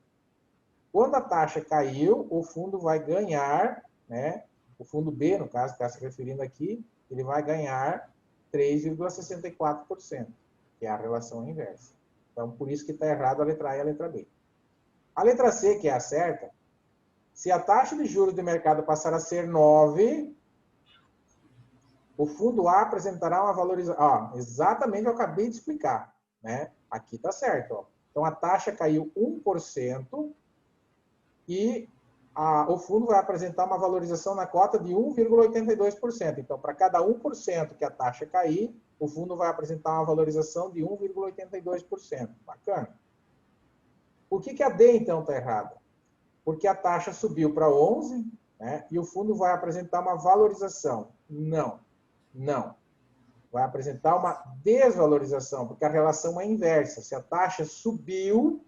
Quando a taxa caiu, o fundo vai ganhar, né? O fundo B, no caso, está se referindo aqui, ele vai ganhar 3,64%, que é a relação inversa. Então, por isso que está errado a letra A e a letra B. A letra C, que é a certa, se a taxa de juros de mercado passar a ser 9, o fundo A apresentará uma valorização. Exatamente o que eu acabei de explicar, né? Aqui está certo. Ó. Então, a taxa caiu 1% e o fundo vai apresentar uma valorização na cota de 1,82%. Então, para cada 1% que a taxa cair, o fundo vai apresentar uma valorização de 1,82%. Bacana. Por que a D, então, está errada? Porque a taxa subiu para 11, né, e o fundo vai apresentar uma valorização. Não. Vai apresentar uma desvalorização, porque a relação é inversa. Se a taxa subiu,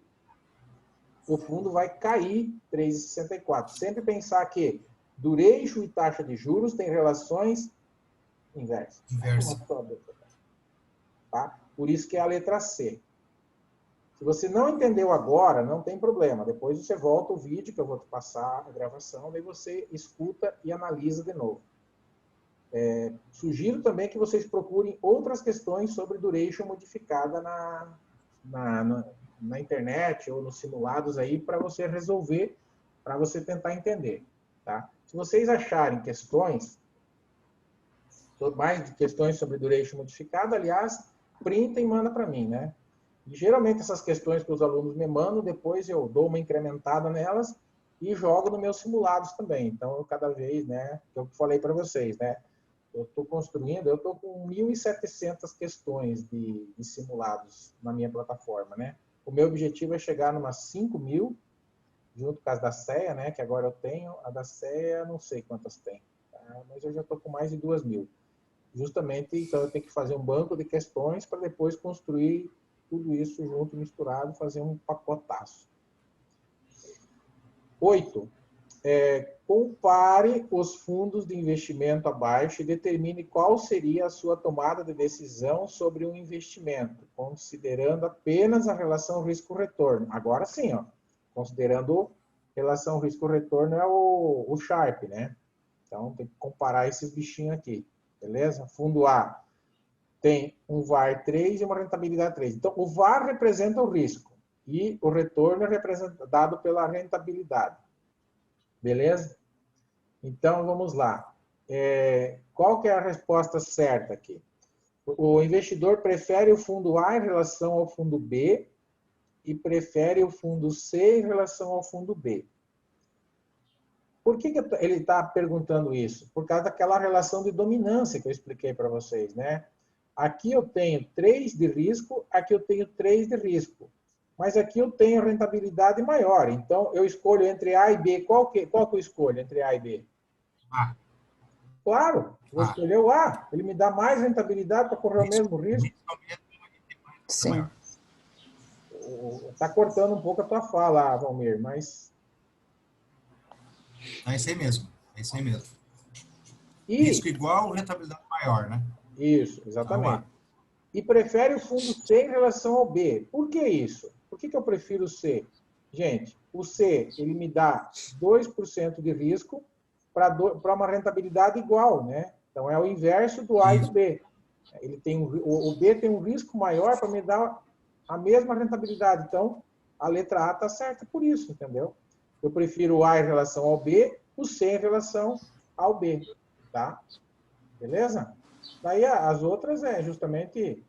o fundo vai cair 3,64. Sempre pensar que duration e taxa de juros têm relações inversas. Tá? Por isso que é a letra C. Se você não entendeu agora, não tem problema. Depois você volta o vídeo, que eu vou te passar a gravação, daí você escuta e analisa de novo. Sugiro também que vocês procurem outras questões sobre duration modificada na internet ou nos simulados aí para você resolver, para você tentar entender. Tá? Se vocês acharem questões, mais questões sobre duration modificada, aliás, printa e manda para mim, né? E, geralmente essas questões que os alunos me mandam, depois eu dou uma incrementada nelas e jogo nos meus simulados também. Então, eu cada vez, né, eu falei para vocês, né, eu estou construindo, eu estou com 1.700 questões de simulados na minha plataforma, né? O meu objetivo é chegar numas 5.000, junto com as da CEA, né, que agora eu tenho. A da CEA, não sei quantas tem, tá? Mas eu já estou com mais de 2.000. Justamente, então, eu tenho que fazer um banco de questões para depois construir tudo isso junto, misturado, fazer um pacotaço. 8. Compare os fundos de investimento abaixo e determine qual seria a sua tomada de decisão sobre um investimento, considerando apenas a relação risco-retorno. Agora sim, ó, considerando relação risco-retorno é o Sharpe, né? Então, tem que comparar esses bichinhos aqui, beleza? Fundo A tem um VaR 3 e uma rentabilidade 3. Então, o VaR representa o risco e o retorno é dado pela rentabilidade. Beleza? Então, vamos lá. Qual que é a resposta certa aqui? O investidor prefere o fundo A em relação ao fundo B e prefere o fundo C em relação ao fundo B. Por que ele está perguntando isso? Por causa daquela relação de dominância que eu expliquei para vocês, né? Aqui eu tenho 3 de risco, aqui eu tenho 3 de risco. Mas aqui eu tenho rentabilidade maior. Então, eu escolho entre A e B. Qual que eu escolho entre A e B? A. Claro, vou escolher o A. Ele me dá mais rentabilidade para correr o mesmo risco. Sim. Está cortando um pouco a tua fala, Valmir, mas... É isso aí mesmo. É isso aí mesmo. E... risco igual, rentabilidade maior, né? Isso, exatamente. E prefere o fundo C em relação ao B. Por que isso? Por que eu prefiro o C? Gente, o C, ele me dá 2% de risco para uma rentabilidade igual, né? Então, é o inverso do A e do B. O B tem um risco maior para me dar a mesma rentabilidade. Então, a letra A está certa por isso, entendeu? Eu prefiro o A em relação ao B, o C em relação ao B, tá? Beleza? Daí as outras justamente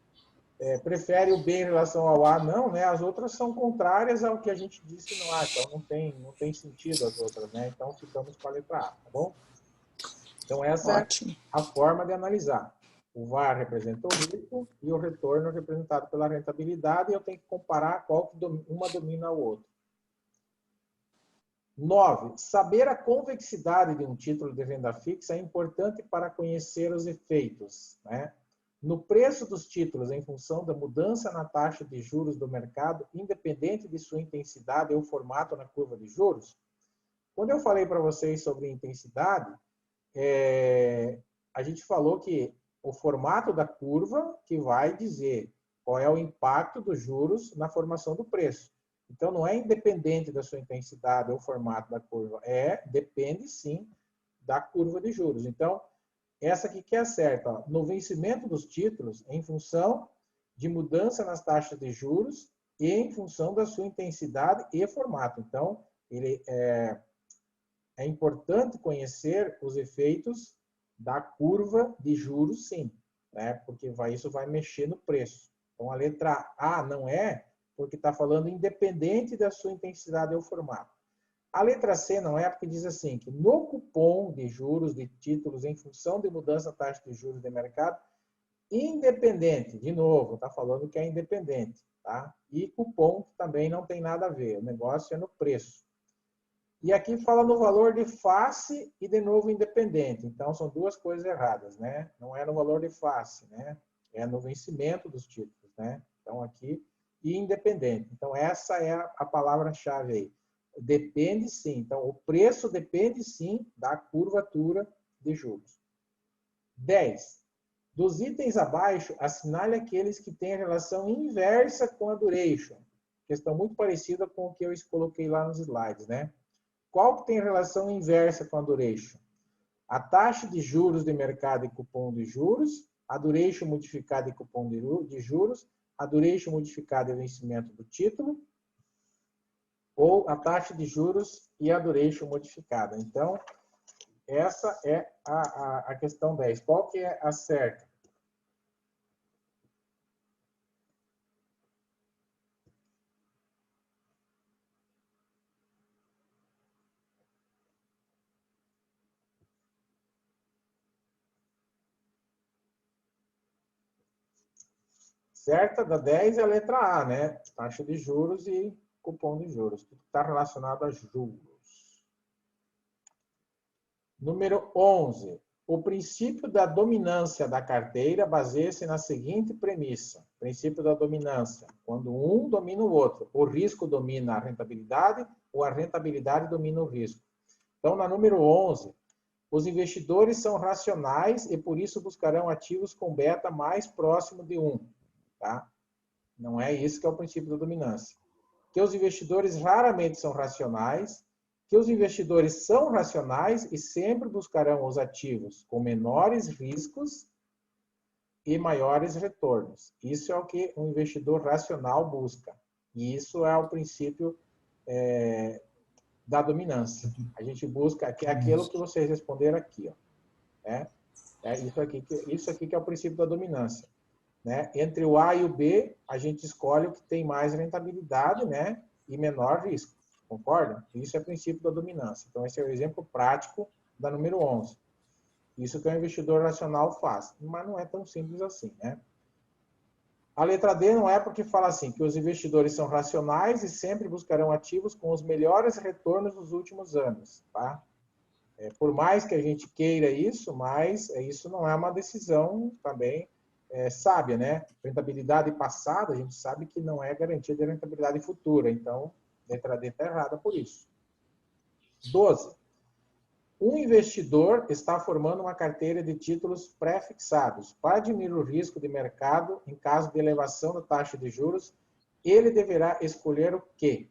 prefere o B em relação ao A, não, né? As outras são contrárias ao que a gente disse no A, então não tem sentido as outras, né? Então ficamos com a letra A, tá bom? Então essa Ótimo. é a forma de analisar. O VaR representa o risco e o retorno representado pela rentabilidade, e eu tenho que comparar qual que uma domina a outra. 9. Saber a convexidade de um título de renda fixa é importante para conhecer os efeitos, né, no preço dos títulos em função da mudança na taxa de juros do mercado, independente de sua intensidade ou formato na curva de juros. Quando eu falei para vocês sobre intensidade, a gente falou que o formato da curva que vai dizer qual é o impacto dos juros na formação do preço. Então, não é independente da sua intensidade ou formato da curva. Depende, sim, da curva de juros. Então, essa aqui que é a certa. Ó. No vencimento dos títulos, em função de mudança nas taxas de juros e em função da sua intensidade e formato. Então, é importante conhecer os efeitos da curva de juros, sim, né? Porque isso vai mexer no preço. Então, a letra A não é, porque está falando independente da sua intensidade ou formato. A letra C não é, porque diz assim, que no cupom de juros de títulos em função de mudança da taxa de juros de mercado, independente, de novo, está falando que é independente, tá? E cupom também não tem nada a ver, o negócio é no preço. E aqui fala no valor de face e, de novo, independente. Então, são duas coisas erradas, né? Não é no valor de face, né? É no vencimento dos títulos, né? Então, aqui, e independente. Então, essa é a palavra-chave aí. Depende, sim. Então, o preço depende, sim, da curvatura de juros. 10. Dos itens abaixo, assinale aqueles que têm relação inversa com a duration. Questão muito parecida com o que eu coloquei lá nos slides, né? Qual que tem relação inversa com a duration? A taxa de juros de mercado e cupom de juros, a duration modificada e cupom de juros, a duration modificada e vencimento do título, ou a taxa de juros e a duration modificada. Então, essa é a questão 10. Qual que é a certa? Certa da 10 é a letra A, né? Taxa de juros e cupom de juros. Tudo está relacionado a juros. Número 11. O princípio da dominância da carteira baseia-se na seguinte premissa. Princípio da dominância. Quando um domina o outro. O risco domina a rentabilidade ou a rentabilidade domina o risco. Então, na número 11, os investidores são racionais e, por isso, buscarão ativos com beta mais próximo de 1. Tá? Não é isso que é o princípio da dominância. Que os investidores raramente são racionais, que os investidores são racionais e sempre buscarão os ativos com menores riscos e maiores retornos. Isso é o que um investidor racional busca. E isso é o princípio da dominância. A gente busca, que é aquilo que vocês responderam aqui. Ó, isso aqui que é o princípio da dominância. Né? Entre o A e o B, a gente escolhe o que tem mais rentabilidade, né? E menor risco. Concorda? Isso é o princípio da dominância. Então, esse é o exemplo prático da número 11. Isso que o investidor racional faz. Mas não é tão simples assim, né? A letra D não é porque fala assim, que os investidores são racionais e sempre buscarão ativos com os melhores retornos dos últimos anos, tá? Por mais que a gente queira isso, mas isso não é uma decisão também sábia, né? Rentabilidade passada, a gente sabe que não é garantia de rentabilidade futura. Então, a letra D está errada por isso. 12. Um investidor está formando uma carteira de títulos pré-fixados. Para diminuir o risco de mercado, em caso de elevação da taxa de juros, ele deverá escolher o quê?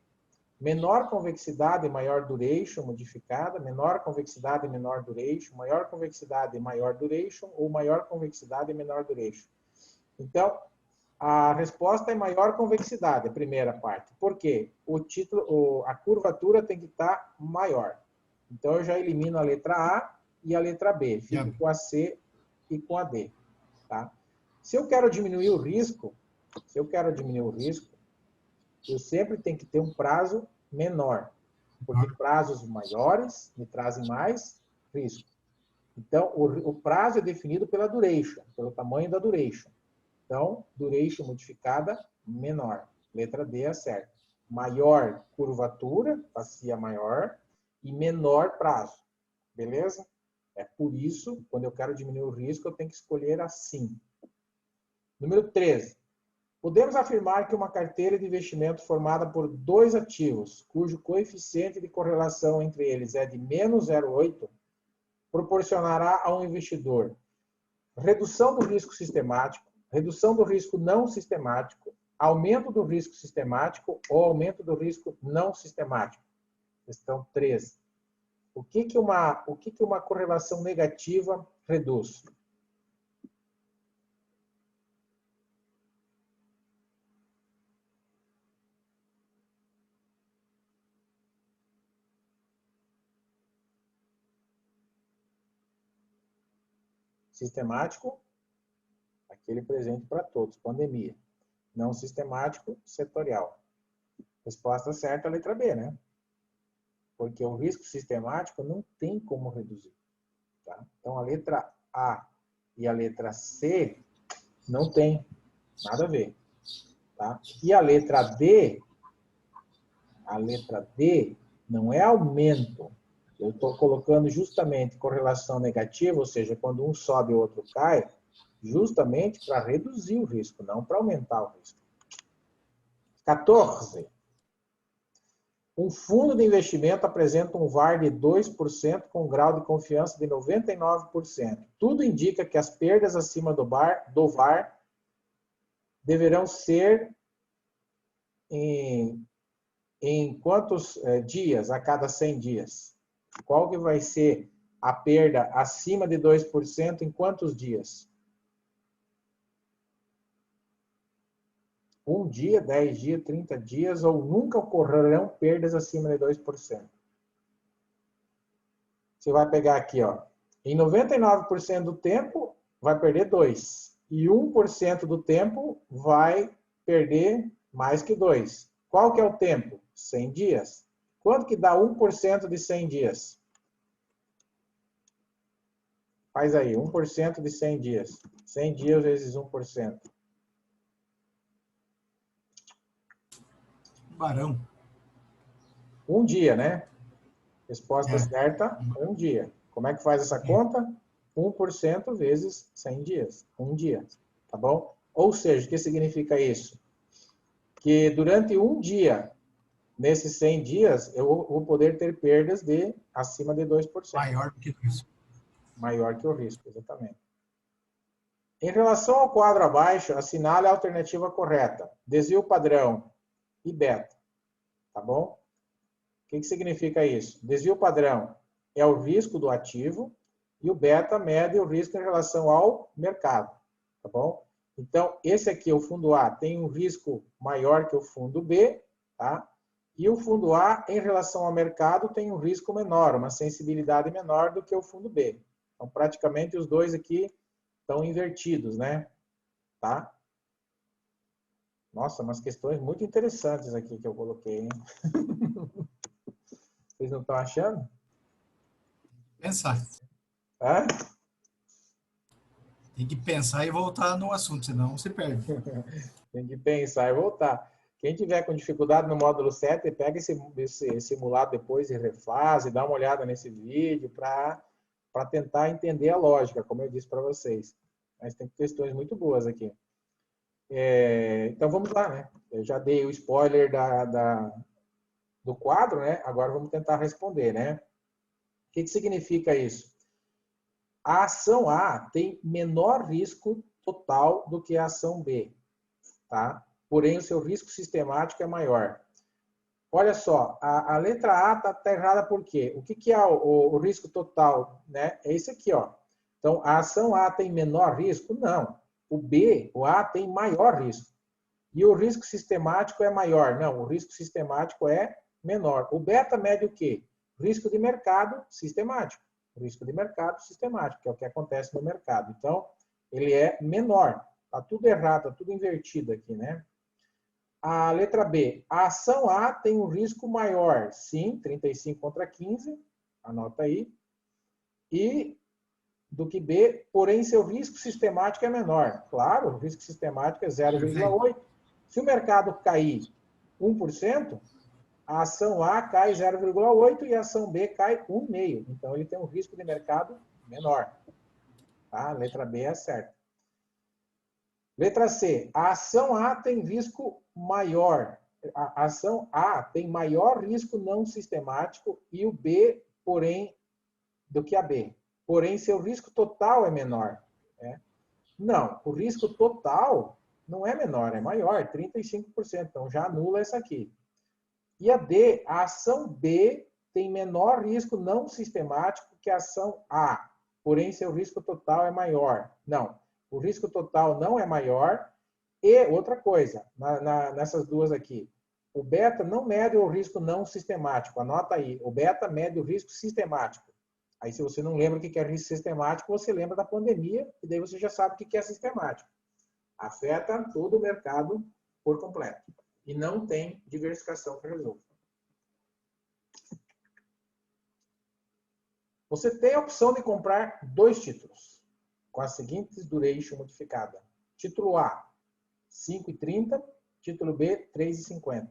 Menor convexidade e maior duration modificada, menor convexidade e menor duration, maior convexidade e maior duration, ou maior convexidade e menor duration. Então, a resposta é maior convexidade, a primeira parte. Por quê? A curvatura tem que estar maior. Então, eu já elimino a letra A e a letra B. Fico com a C e com a D. Tá? Se eu quero diminuir o risco, eu sempre tenho que ter um prazo menor, porque prazos maiores me trazem mais risco. Então, o prazo é definido pela duration, pelo tamanho da duration. Então, duration modificada menor. Letra D é certa. Maior curvatura, bacia maior, e menor prazo. Beleza? É por isso, quando eu quero diminuir o risco, eu tenho que escolher assim. Número 13. Podemos afirmar que uma carteira de investimento formada por dois ativos, cujo coeficiente de correlação entre eles é de menos 0,8, proporcionará a um investidor redução do risco sistemático, redução do risco não sistemático, aumento do risco sistemático ou aumento do risco não sistemático. Questão 13. O que que uma correlação negativa reduz? Sistemático, aquele presente para todos, pandemia. Não sistemático, setorial. Resposta certa, a letra B, né? Porque o risco sistemático não tem como reduzir. Tá? Então, a letra A e a letra C não tem nada a ver. Tá? E a letra D não é aumento. Eu estou colocando justamente correlação negativa, ou seja, quando um sobe e o outro cai, justamente para reduzir o risco, não para aumentar o risco. 14. Um fundo de investimento apresenta um VaR de 2% com um grau de confiança de 99%. Tudo indica que as perdas acima do VaR deverão ser em quantos dias a cada 100 dias? Qual que vai ser a perda acima de 2% em quantos dias? 1 dia, 10 dias, 30 dias, ou nunca ocorrerão perdas acima de 2%. Você vai pegar aqui, ó. Em 99% do tempo, vai perder 2. E 1% do tempo vai perder mais que 2. Qual que é o tempo? 100 dias. Quanto que dá 1% de 100 dias? Faz aí, 1% de 100 dias. 100 dias vezes 1%. Barão. Um dia, né? Resposta certa, um dia. Como é que faz essa conta? 1% vezes 100 dias. Um dia, tá bom? Ou seja, o que significa isso? Que durante um dia, nesses 100 dias, eu vou poder ter perdas de acima de 2%. Maior do que isso. Maior que o risco, exatamente. Em relação ao quadro abaixo, assinale a alternativa correta. Desvio padrão e beta. Tá bom? O que significa isso? Desvio padrão é o risco do ativo e o beta mede o risco em relação ao mercado. Tá bom? Então, esse aqui, o fundo A, tem um risco maior que o fundo B, tá? E o fundo A, em relação ao mercado, tem um risco menor, uma sensibilidade menor do que o fundo B. Então, praticamente, os dois aqui estão invertidos, né? Tá? Nossa, umas questões muito interessantes aqui que eu coloquei, hein? Vocês não estão achando? Pensar. Hã? Tem que pensar e voltar no assunto, senão se perde. Tem que pensar e voltar. Quem tiver com dificuldade no módulo 7, pega esse simulado depois e refaz, e dá uma olhada nesse vídeo para tentar entender a lógica, como eu disse para vocês. Mas tem questões muito boas aqui. Então vamos lá, né? Eu já dei o spoiler do quadro, né? Agora vamos tentar responder, né? O que significa isso? A ação A tem menor risco total do que a ação B, tá? Porém, o seu risco sistemático é maior. Olha só, a letra A está errada por quê? O que é o risco total? Né? É isso aqui, ó. Então, a ação A tem menor risco? Não. O A tem maior risco. E o risco sistemático é maior? Não, o risco sistemático é menor. O beta mede o quê? Risco de mercado sistemático. Risco de mercado sistemático, que é o que acontece no mercado. Então, ele é menor. Está tudo errado, está tudo invertido aqui, né? A letra B. A ação A tem um risco maior. Sim, 35 contra 15. Anota aí. E do que B, porém, seu risco sistemático é menor. Claro, o risco sistemático é 0,8. Se o mercado cair 1%, a ação A cai 0,8 e a ação B cai 1,5. Então, ele tem um risco de mercado menor. Tá? A letra B é certa. Letra C. A ação A tem risco maior. A ação A tem maior risco não sistemático e o B, porém, do que a B. Porém, seu risco total é menor. Né? Não, o risco total não é menor, é maior, 35%. Então, já anula essa aqui. E a D, a ação B tem menor risco não sistemático que a ação A, porém seu risco total é maior. Não, o risco total não é maior. E outra coisa, nessas duas aqui, o beta não mede o risco não sistemático. Anota aí, o beta mede o risco sistemático. Aí, se você não lembra o que é risco sistemático, você lembra da pandemia, e daí você já sabe o que é sistemático. Afeta todo o mercado por completo. E não tem diversificação que resolva. Você tem a opção de comprar 2 títulos, com as seguintes duration modificada. Título A, 5,30, título B, 3,50.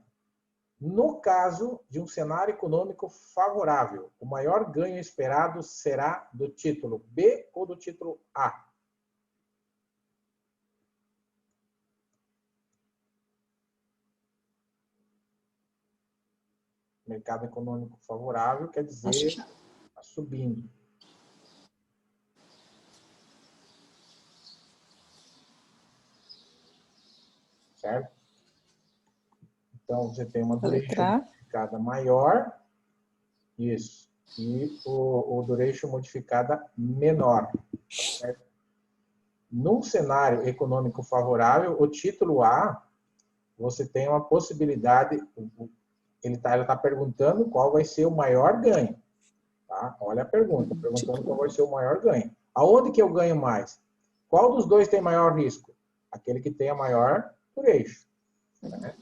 No caso de um cenário econômico favorável, o maior ganho esperado será do título B ou do título A? Mercado econômico favorável quer dizer está subindo. Certo? Então, você tem uma duration modificada maior. Isso. E o duration modificada menor. Certo? Num cenário econômico favorável, o título A, você tem uma possibilidade. Ele está perguntando qual vai ser o maior ganho. Tá? Olha a pergunta. Perguntando qual vai ser o maior ganho. Aonde que eu ganho mais? Qual dos dois tem maior risco? Aquele que tem a maior duration. Né?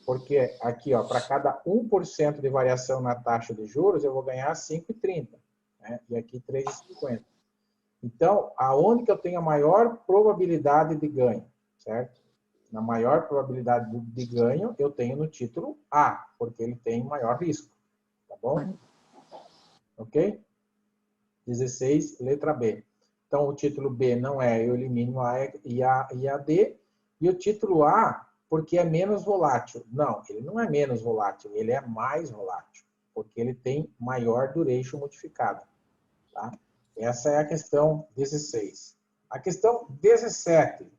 Porque aqui, para cada 1% de variação na taxa de juros, eu vou ganhar 5,30. Né? E aqui 3,50. Então, aonde que eu tenho a maior probabilidade de ganho? Certo? Na maior probabilidade de ganho, eu tenho no título A, porque ele tem maior risco. Tá bom? Ok? 16, letra B. Então, o título B não é, eu elimino A e a D. E o título A, porque é menos volátil. Não, ele não é menos volátil, ele é mais volátil, porque ele tem maior duration modificada. Tá? Essa é a questão 16. A questão 17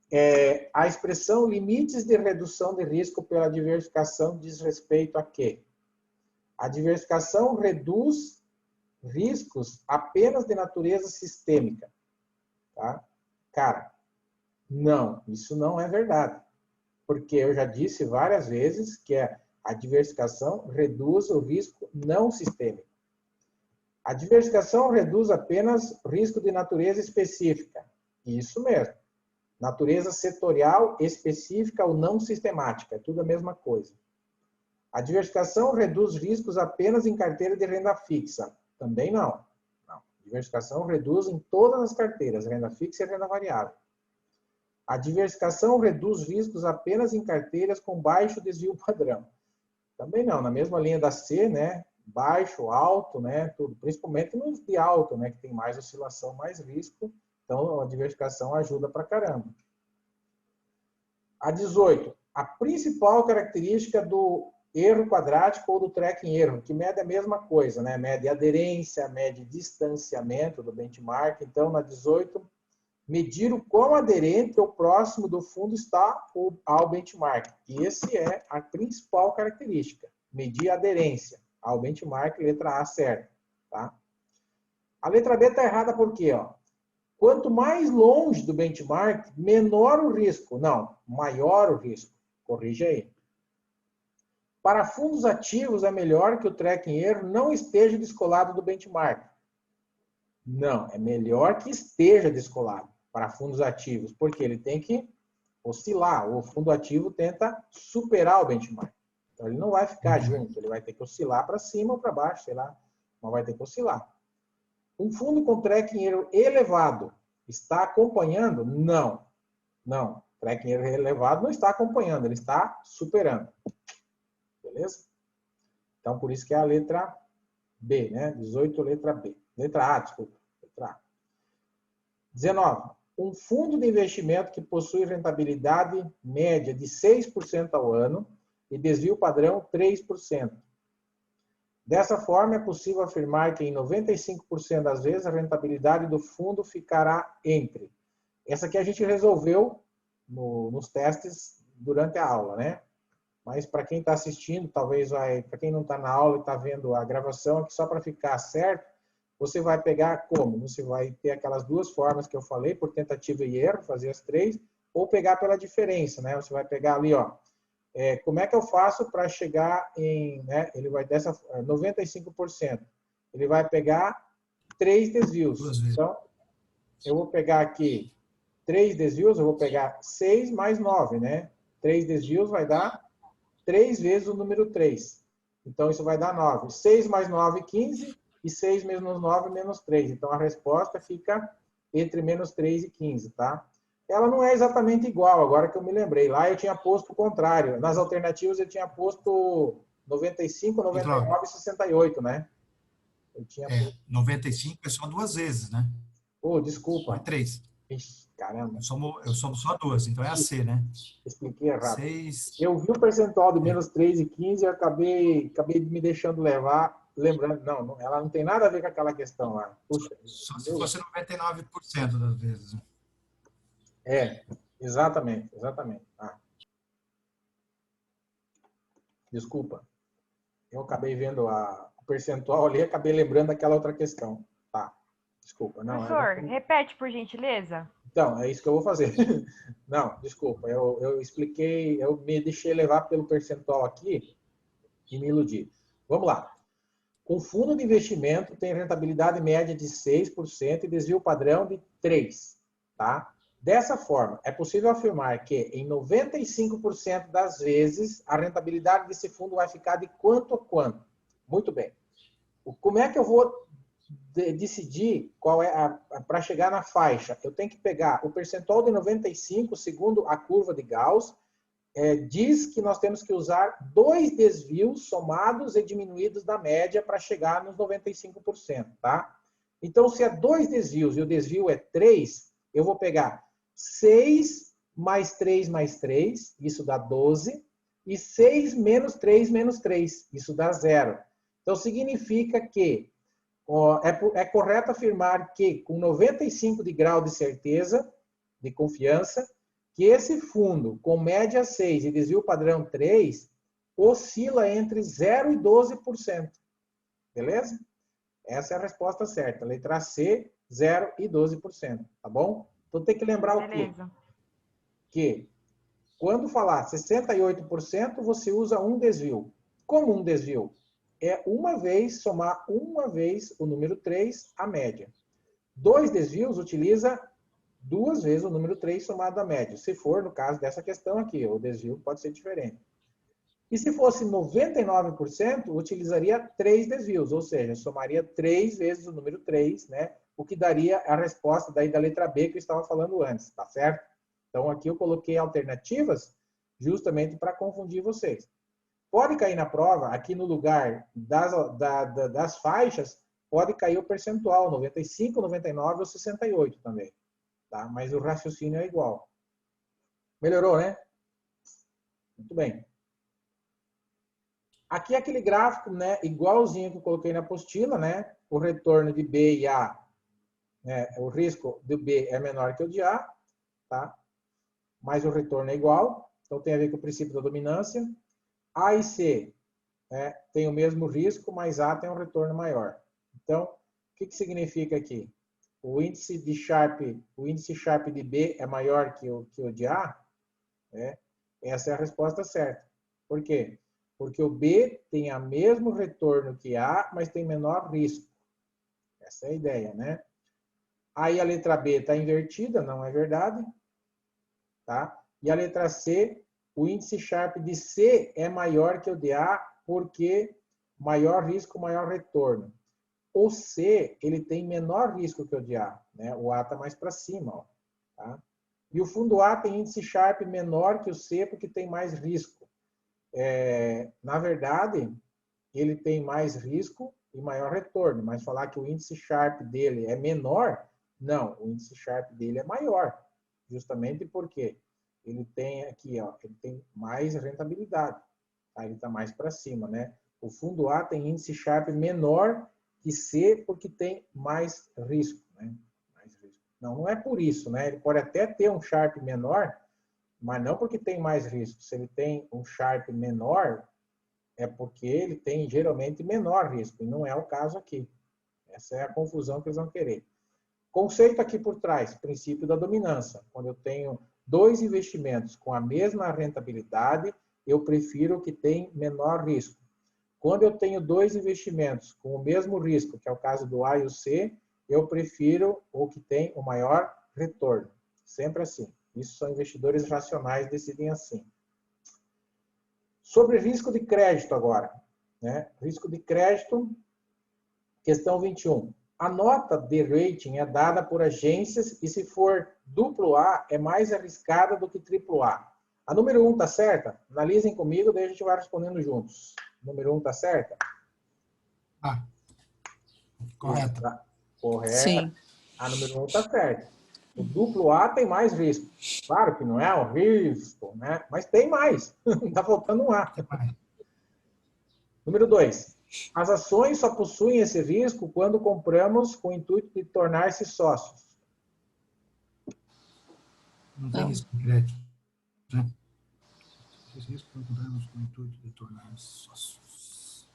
é a expressão limites de redução de risco pela diversificação diz respeito a quê? A diversificação reduz riscos apenas de natureza sistêmica. Tá? Cara, não, isso não é verdade. Porque eu já disse várias vezes que a diversificação reduz o risco não sistêmico. A diversificação reduz apenas risco de natureza específica. Isso mesmo. Natureza setorial, específica ou não sistemática. É tudo a mesma coisa. A diversificação reduz riscos apenas em carteira de renda fixa. Também não. Não. Diversificação reduz em todas as carteiras, renda fixa e renda variável. A diversificação reduz riscos apenas em carteiras com baixo desvio padrão. Também não. Na mesma linha da C, né? Baixo, alto, né? Tudo. Principalmente nos de alto, né? Que tem mais oscilação, mais risco. Então, a diversificação ajuda pra caramba. A 18. A principal característica do erro quadrático ou do tracking erro, que mede a mesma coisa, né? Mede aderência, mede distanciamento do benchmark. Então, na 18, medir o quão aderente ou próximo do fundo está ao benchmark. E esse é a principal característica. Medir a aderência ao benchmark, letra A certa. Tá? A letra B está errada por quê? Quanto mais longe do benchmark, menor o risco. Não, maior o risco. Corrija aí. Para fundos ativos, é melhor que o tracking erro não esteja descolado do benchmark. Não, é melhor que esteja descolado para fundos ativos, porque ele tem que oscilar. O fundo ativo tenta superar o benchmark. Então, ele não vai ficar junto, ele vai ter que oscilar para cima ou para baixo, sei lá, mas vai ter que oscilar. Um fundo com tracking erro elevado está acompanhando? Não. Não. Tracking erro elevado não está acompanhando, ele está superando. Beleza? Então, por isso que é a letra B, né? 18, letra B. Letra A, desculpa. Letra A. 19. Um fundo de investimento que possui rentabilidade média de 6% ao ano e desvio padrão 3%. Dessa forma, é possível afirmar que em 95% das vezes a rentabilidade do fundo ficará entre. Essa aqui a gente resolveu nos testes durante a aula, né? mas para quem está assistindo, talvez para quem não está na aula e está vendo a gravação, aqui só para ficar certo, você vai pegar como? Você vai ter aquelas duas formas que eu falei, por tentativa e erro, fazer as três, ou pegar pela diferença, né? Você vai pegar ali, ó, como é que eu faço para chegar em, né? Ele vai dessa 95%. Ele vai pegar 3 desvios. Duas vezes. Então, eu vou pegar aqui 3 desvios, eu vou pegar 6 mais 9, né? 3 desvios vai dar 3 vezes o número 3. Então, isso vai dar 9. 6 mais 9, 15. E 6 menos 9, menos 3. Então, a resposta fica entre menos 3 e 15, tá? Ela não é exatamente igual, agora que eu me lembrei. Lá eu tinha posto o contrário. Nas alternativas eu tinha posto 95, 99 e 68, né? Eu tinha posto... 95 é só duas vezes, né? Oh, desculpa. Não é 3. Ixi, caramba. Eu somo só duas, então é a C, né? Expliquei errado. 6. Eu vi o percentual de menos 3 e 15 e acabei me deixando levar, lembrando, não, ela não tem nada a ver com aquela questão lá. Puxa, Só se fosse 99% das vezes. Exatamente. Desculpa. Eu acabei vendo o percentual ali e acabei lembrando daquela outra questão. Tá, desculpa. Não, Professor, repete, por gentileza. Então, é isso que eu vou fazer. Não, desculpa. Eu expliquei, eu me deixei levar pelo percentual aqui e me iludi. Vamos lá. O fundo de investimento tem rentabilidade média de 6% e desvio padrão de 3%. Tá? Dessa forma, é possível afirmar que, em 95% das vezes, a rentabilidade desse fundo vai ficar de quanto a quanto? Muito bem. Como é que eu vou decidir qual é para chegar na faixa? Eu tenho que pegar o percentual de 95, segundo a curva de Gauss, diz que nós temos que usar 2 desvios somados e diminuídos da média para chegar nos 95%, tá? Então, se é 2 desvios e o desvio é 3, eu vou pegar 6 mais 3 mais 3, isso dá 12, e 6 menos 3 menos 3, isso dá 0. Então, significa que é correto afirmar que, com 95 de grau de certeza, de confiança, que esse fundo, com média 6 e desvio padrão 3, oscila entre 0 e 12%. Beleza? Essa é a resposta certa. Letra C, 0 e 12%. Tá bom? Então tem que lembrar o quê? Que quando falar 68%, você usa um desvio. Como um desvio? É uma vez, somar uma vez o número 3, a média. 2 desvios utiliza 2 vezes o número 3 somado à média. Se for, no caso dessa questão aqui, o desvio pode ser diferente. E se fosse 99%, utilizaria 3 desvios, ou seja, somaria 3 vezes o número 3, né? O que daria a resposta daí da letra B que eu estava falando antes, tá certo? Então, aqui eu coloquei alternativas justamente para confundir vocês. Pode cair na prova, aqui no lugar das faixas, pode cair o percentual, 95, 99 ou 68 também. Tá? Mas o raciocínio é igual. Melhorou, né? Muito bem. Aqui é aquele gráfico, né, igualzinho que eu coloquei na apostila, né? O retorno de B e A, né, o risco do B é menor que o de A, tá? Mas o retorno é igual, então tem a ver com o princípio da dominância. A e C, né, tem o mesmo risco, mas A tem um retorno maior. Então, o que significa aqui? O índice Sharpe de B é maior que o de A? Né? Essa é a resposta certa. Por quê? Porque o B tem o mesmo retorno que A, mas tem menor risco. Essa é a ideia, né? Aí a letra B está invertida, não é verdade? Tá? E a letra C, o índice Sharpe de C é maior que o de A, porque maior risco, maior retorno. O C, ele tem menor risco que o de A, né? O A está mais para cima, ó, tá? E o fundo A tem índice Sharpe menor que o C, porque tem mais risco. Na verdade, ele tem mais risco e maior retorno, mas falar que o índice Sharpe dele é menor, não, o índice Sharpe dele é maior, justamente porque ele tem aqui, ó, ele tem mais rentabilidade, tá? Ele está mais para cima, né? O fundo A tem índice Sharpe menor que C, porque tem mais risco, né? Mais risco. Não é por isso, né? Ele pode até ter um Sharpe menor, Mas não porque tem mais risco. Se ele tem um Sharpe menor, é porque ele tem geralmente menor risco. E não é o caso aqui. Essa é a confusão que eles vão querer. Conceito aqui por trás, princípio da dominância. Quando eu tenho dois investimentos com a mesma rentabilidade, eu prefiro o que tem menor risco. Quando eu tenho dois investimentos com o mesmo risco, que é o caso do A e o C, eu prefiro o que tem o maior retorno. Sempre assim. Isso são investidores racionais, decidem assim. Sobre risco de crédito agora. Né? Risco de crédito, questão 21. A nota de rating é dada por agências e se for AA é mais arriscada do que AAA. A número 1 está certa? Analisem comigo, daí a gente vai respondendo juntos. Número 1 está certa? Correto. Tá. Correto. Sim. A número 1 está certa. O AA tem mais risco. Claro que não é um risco, né? Mas tem mais. Está faltando um A. Número 2. As ações só possuem esse risco quando compramos com o intuito de tornar-se sócios. Não tem risco de crédito. Né? Esse risco quando compramos com o intuito de tornar-nos sócios.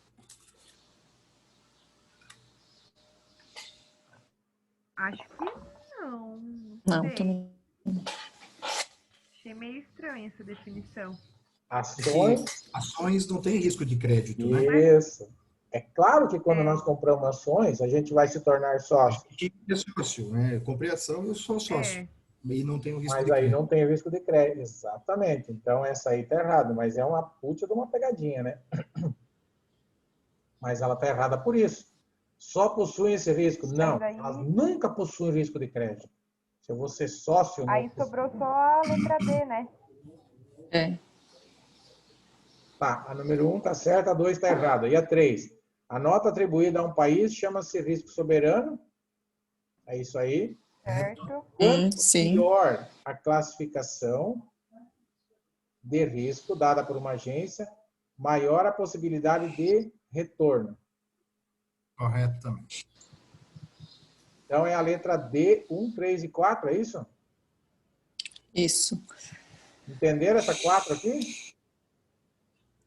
Acho que não. Não, sei. também. Achei meio estranha essa definição. Ações. Ações não tem risco de crédito, né? Isso. É claro que quando nós compramos ações, a gente vai se tornar sócio. É sócio, né? Eu comprei ação, eu sou sócio. E não tenho risco Mas de aí crédito. não tem risco de crédito. Exatamente. Então, essa aí está errada. Mas é uma puta de uma pegadinha, né? Mas ela está errada por isso. Só possuem esse risco? Não. Mas aí- Elas nunca possuem risco de crédito. Se eu vou ser sócio... Aí sobrou só a letra D, né? É. Tá, a número 1 está certa, a 2 está errada. E a 3? A nota atribuída a um país chama-se risco soberano. É isso aí. Certo? Quanto Sim. pior a classificação de risco dada por uma agência, maior a possibilidade de retorno. Correto também. Então, é a letra D, 1, 3 e 4, é isso? Isso. Entenderam essa 4 aqui?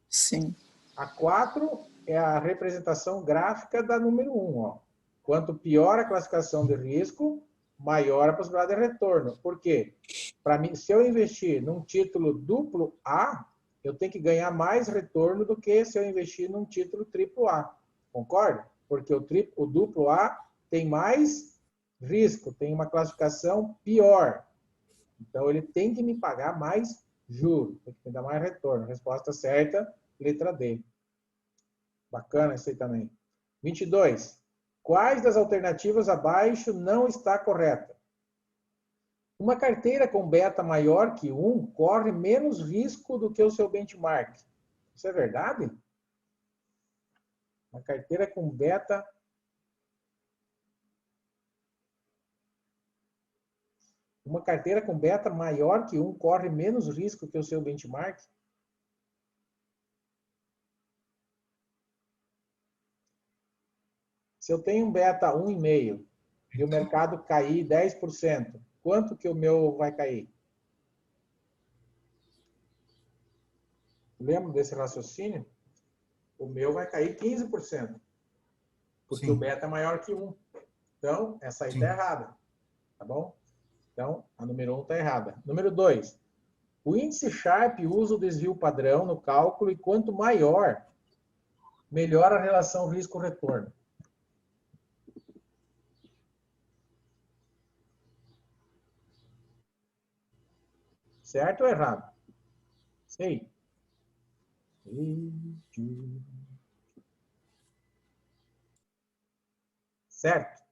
Sim. A 4 é a representação gráfica da número 1. Ó. Quanto pior a classificação de risco, maior a possibilidade de retorno. Por quê? Para mim, se eu investir num título duplo A, eu tenho que ganhar mais retorno do que se eu investir num título triplo A. Concorda? Porque o duplo A tem mais risco, tem uma classificação pior. Então, ele tem que me pagar mais juros, tem que me dar mais retorno. Resposta certa, letra D. Bacana isso aí também. 22. Quais das alternativas abaixo não está correta? Uma carteira com beta maior que 1 corre menos risco do que o seu benchmark. Isso é verdade? Uma carteira com beta... Uma carteira com beta maior que 1 corre menos risco que o seu benchmark? Se eu tenho um beta 1,5 e o mercado cair 10%, quanto que o meu vai cair? Lembra desse raciocínio? O meu vai cair 15%, porque Sim. o beta é maior que 1. Então, essa aí está Sim. errada. Tá bom? Então, a número 1 está errada. Número 2. O índice Sharpe usa o desvio padrão no cálculo e quanto maior, melhor a relação risco-retorno. Certo ou errado? Sei. Certo?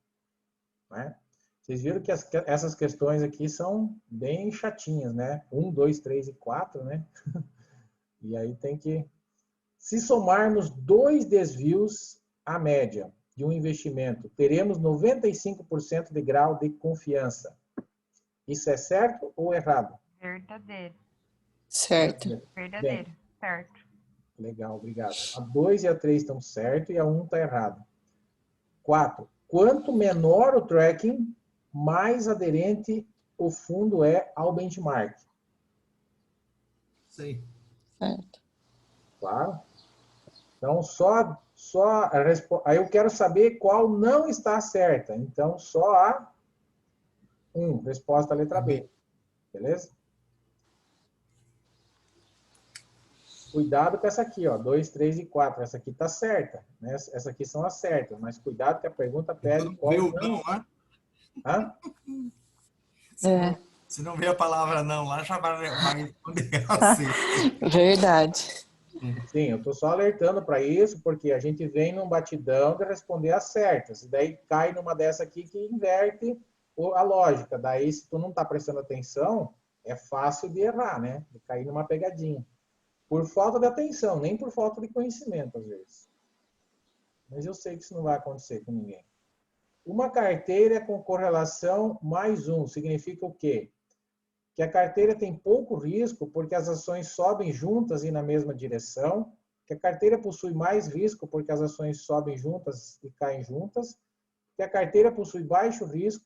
Né? Vocês viram que essas questões aqui são bem chatinhas, né? 1, 2, 3 e 4, né? E aí tem que... Se somarmos dois desvios à média de um investimento, teremos 95% de grau de confiança. Isso é certo ou errado? Verdadeiro. Certo. Verdadeiro. Certo. Legal, obrigado. A 2 e a 3 estão certo e a 1 está errado. 4. Quanto menor o tracking, mais aderente o fundo é ao benchmark. Sei. Certo. Claro. Então, aí eu quero saber qual não está certa. Então, só a resposta à letra B. Beleza? Cuidado com essa aqui, ó, 2, 3 e 4. Essa aqui está certa, né? Essa aqui são as certas, mas cuidado que a pergunta pede Não qual vê o não. não lá? Hã? Se não vê a palavra não lá, já vai responder assim. Verdade. Sim, eu estou só alertando para isso, porque a gente vem num batidão de responder as certas, e daí cai numa dessa aqui que inverte a lógica. Daí, se tu não está prestando atenção, é fácil de errar, né? De cair numa pegadinha. Por falta de atenção, nem por falta de conhecimento, às vezes. Mas eu sei que isso não vai acontecer com ninguém. Uma carteira com correlação +1 significa o quê? Que a carteira tem pouco risco porque as ações sobem juntas e na mesma direção, que a carteira possui mais risco porque as ações sobem juntas e caem juntas, que a carteira possui baixo risco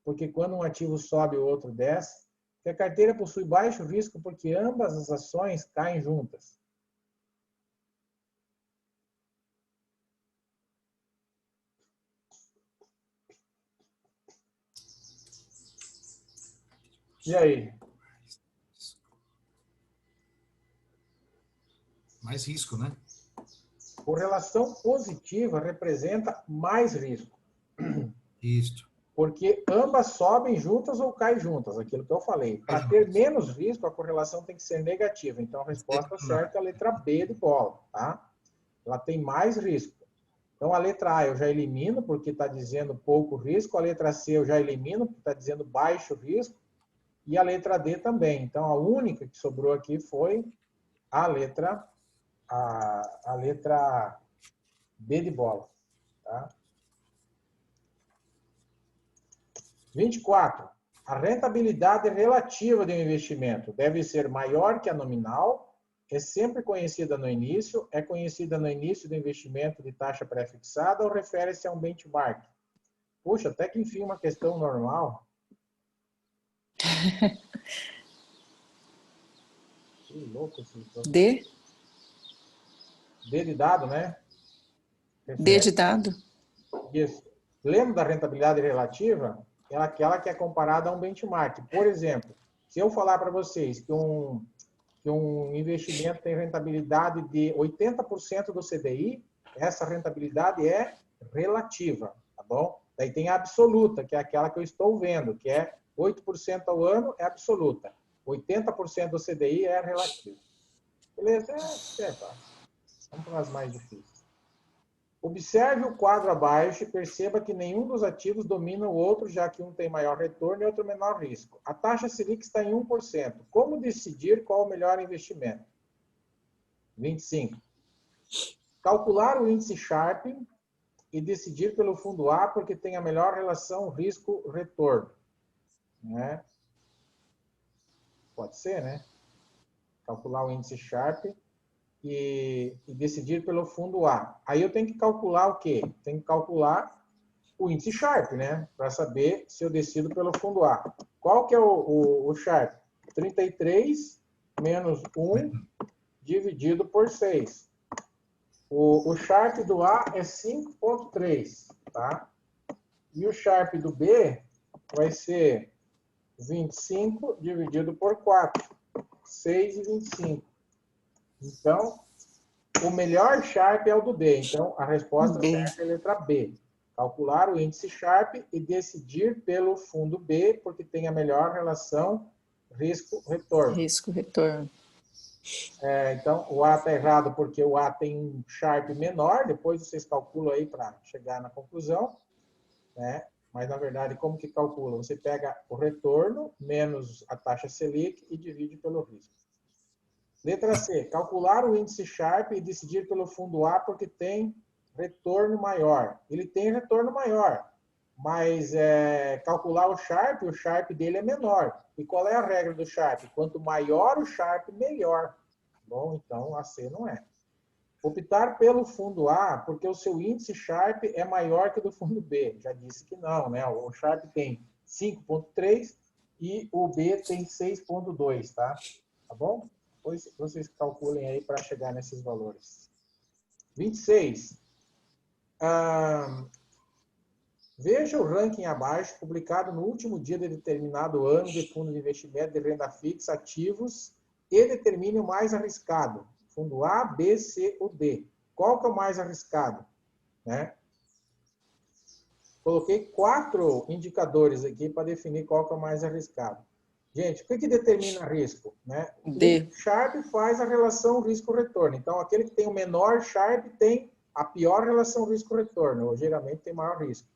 porque quando um ativo sobe o outro desce, que a carteira possui baixo risco porque ambas as ações caem juntas. E aí? Mais risco, né? Correlação positiva representa mais risco, Isso. porque ambas sobem juntas ou caem juntas, aquilo que eu falei. Para ter menos risco, a correlação tem que ser negativa. Então, a resposta certa é a letra B de bola, tá? Ela tem mais risco. Então, a letra A eu já elimino, porque está dizendo pouco risco. A letra C eu já elimino, porque está dizendo baixo risco. E a letra D também. Então, a única que sobrou aqui foi a letra B de bola. Tá? 24. A rentabilidade relativa de um investimento deve ser maior que a nominal, é sempre conhecida no início, é conhecida no início do investimento de taxa pré-fixada ou refere-se a um benchmark? Puxa, até que enfim uma questão normal. Que louco esse D? D de dado, né? D de dado? Isso. Lembra da rentabilidade relativa? É aquela que é comparada a um benchmark. Por exemplo, se eu falar para vocês que um investimento tem rentabilidade de 80% do CDI, essa rentabilidade é relativa, tá bom? Daí tem a absoluta, que é aquela que eu estou vendo, que é 8% ao ano é absoluta. 80% do CDI é relativa. Beleza? É fácil. Vamos para as mais difíceis. Observe o quadro abaixo e perceba que nenhum dos ativos domina o outro, já que um tem maior retorno e outro menor risco. A taxa Selic está em 1%. Como decidir qual o melhor investimento? 25. Calcular o índice Sharpe e decidir pelo fundo A porque tem a melhor relação risco-retorno. Né? Pode ser, né? Calcular o índice Sharpe e decidir pelo fundo A. Aí eu tenho que calcular o quê? Tenho que calcular o índice Sharpe, né? Para saber se eu decido pelo fundo A. Qual que é o Sharpe? 33 menos 1 dividido por 6. O Sharpe do A é 5,3, tá? E o Sharpe do B vai ser 25 dividido por 4. 6,25. Então, o melhor Sharpe é o do B. Então, a resposta B. certa é a letra B. Calcular o índice Sharpe e decidir pelo fundo B, porque tem a melhor relação risco-retorno. Risco-retorno. Então, o A está errado porque o A tem um Sharpe menor, depois vocês calculam aí para chegar na conclusão. Né? Mas, na verdade, como que calcula? Você pega o retorno menos a taxa Selic e divide pelo risco. Letra C. Calcular o índice Sharpe e decidir pelo fundo A porque tem retorno maior. Ele tem retorno maior, mas calcular o Sharpe dele é menor. E qual é a regra do Sharpe? Quanto maior o Sharpe, melhor. Bom, então a C não é. Optar pelo fundo A porque o seu índice Sharpe é maior que o do fundo B. Já disse que não, né? O Sharpe tem 5,3 e o B tem 6,2, tá? Tá bom? Depois vocês calculem aí para chegar nesses valores. 26. Veja o ranking abaixo, publicado no último dia de determinado ano de fundo de investimento de renda fixa ativos e determine o mais arriscado. Fundo A, B, C ou D. Qual que é o mais arriscado? Né? Coloquei 4 indicadores aqui para definir qual que é o mais arriscado. Gente, o que determina risco? Né? D. O Sharpe faz a relação risco-retorno. Então, aquele que tem o menor Sharpe tem a pior relação risco-retorno, ou geralmente tem maior risco.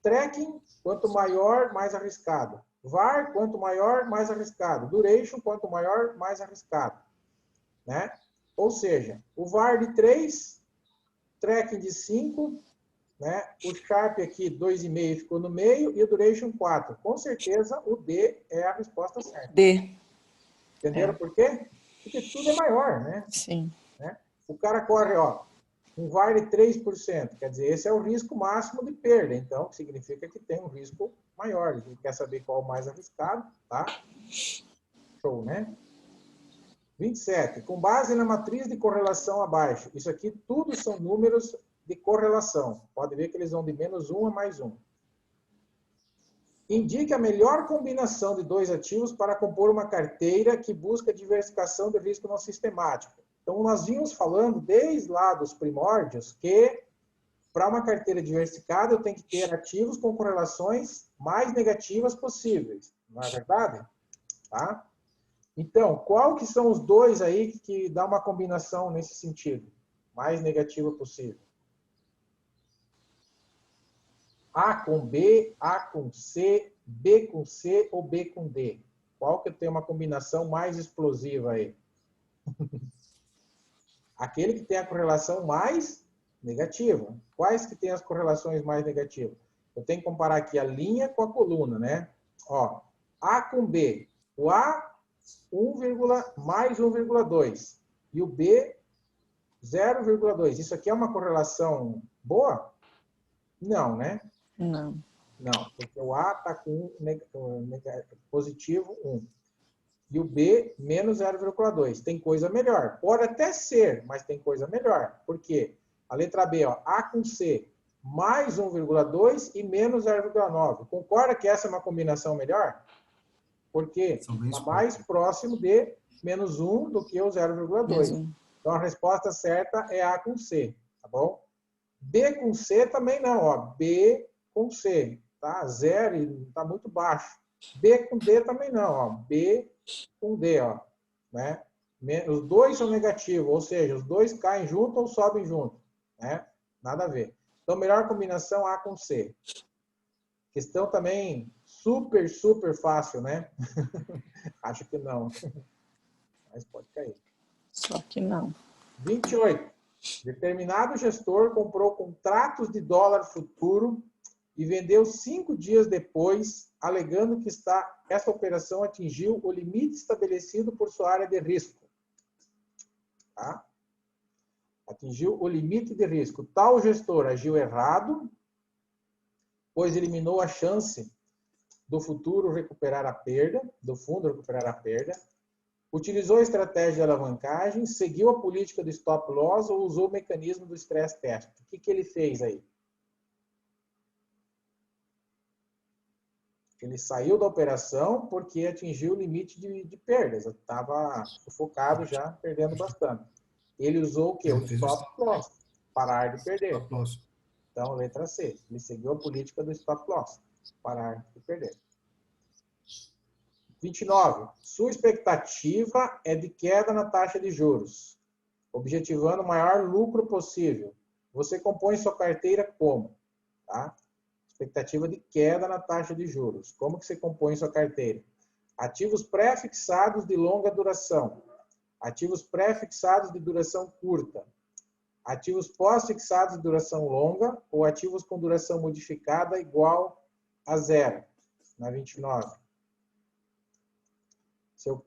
Tracking, quanto maior, mais arriscado. VAR, quanto maior, mais arriscado. Duration, quanto maior, mais arriscado. Né? Ou seja, o VAR de 3, tracking de 5, né? O Sharpe aqui, 2,5 ficou no meio e o Duration 4. Com certeza, o D é a resposta certa. D. Entenderam por quê? Porque tudo é maior, né? Sim. Né? O cara corre, ó, um VAR de 3%. Quer dizer, esse é o risco máximo de perda. Então, significa que tem um risco maior. Ele quer saber qual é o mais arriscado, tá? Show, né? 27. Com base na matriz de correlação abaixo. Isso aqui tudo são números de correlação. Pode ver que eles vão de -1 a +1. Indique a melhor combinação de 2 ativos para compor uma carteira que busca diversificação de risco não sistemático. Então, nós vimos falando desde lá dos primórdios que para uma carteira diversificada eu tenho que ter ativos com correlações mais negativas possíveis. Não é verdade? Tá? Então, qual que são os 2 aí que dá uma combinação nesse sentido? Mais negativa possível. A com B, A com C, B com C ou B com D? Qual que tem uma combinação mais explosiva aí? Aquele que tem a correlação mais negativa. Quais que tem as correlações mais negativas? Eu tenho que comparar aqui a linha com a coluna, né? Ó, A com B. O A, mais 1,2. E o B, 0,2. Isso aqui é uma correlação boa? Não, né? Não. Não, porque o A está com positivo 1. E o B, menos 0,2. Tem coisa melhor. Pode até ser, mas tem coisa melhor. Por quê? A letra B, ó, A com C, mais 1,2 e menos 0,9. Concorda que essa é uma combinação melhor? Porque está mais próximo de menos 1 do que o 0,2. Então, a resposta certa é A com C, tá bom? B com C também não, ó. B com C, tá? 0 e está muito baixo. B com D também não, ó. B com D, ó. Né? Os 2 são negativos, ou seja, os 2 caem junto ou sobem junto, né? Nada a ver. Então, melhor combinação A com C. Questão também super, super fácil, né? Acho que não. Mas pode cair. Só que não. 28. Determinado gestor comprou contratos de dólar futuro e vendeu 5 dias depois, alegando que esta operação atingiu o limite estabelecido por sua área de risco. Tá? Atingiu o limite de risco. Tal gestor agiu errado, pois eliminou a chance do futuro recuperar a perda, do fundo recuperar a perda, utilizou a estratégia de alavancagem, seguiu a política do stop loss ou usou o mecanismo do stress test. O que ele fez aí? Ele saiu da operação porque atingiu o limite de perdas. Estava sufocado já, perdendo bastante. Ele usou o quê? O stop loss, parar de perder. Então, letra C. Ele seguiu a política do stop loss, parar de perder. 29. Sua expectativa é de queda na taxa de juros, objetivando o maior lucro possível. Você compõe sua carteira como? Tá? Expectativa de queda na taxa de juros. Como que você compõe sua carteira? Ativos pré-fixados de longa duração. Ativos pré-fixados de duração curta. Ativos pós-fixados de duração longa ou ativos com duração modificada igual a 0, na 29.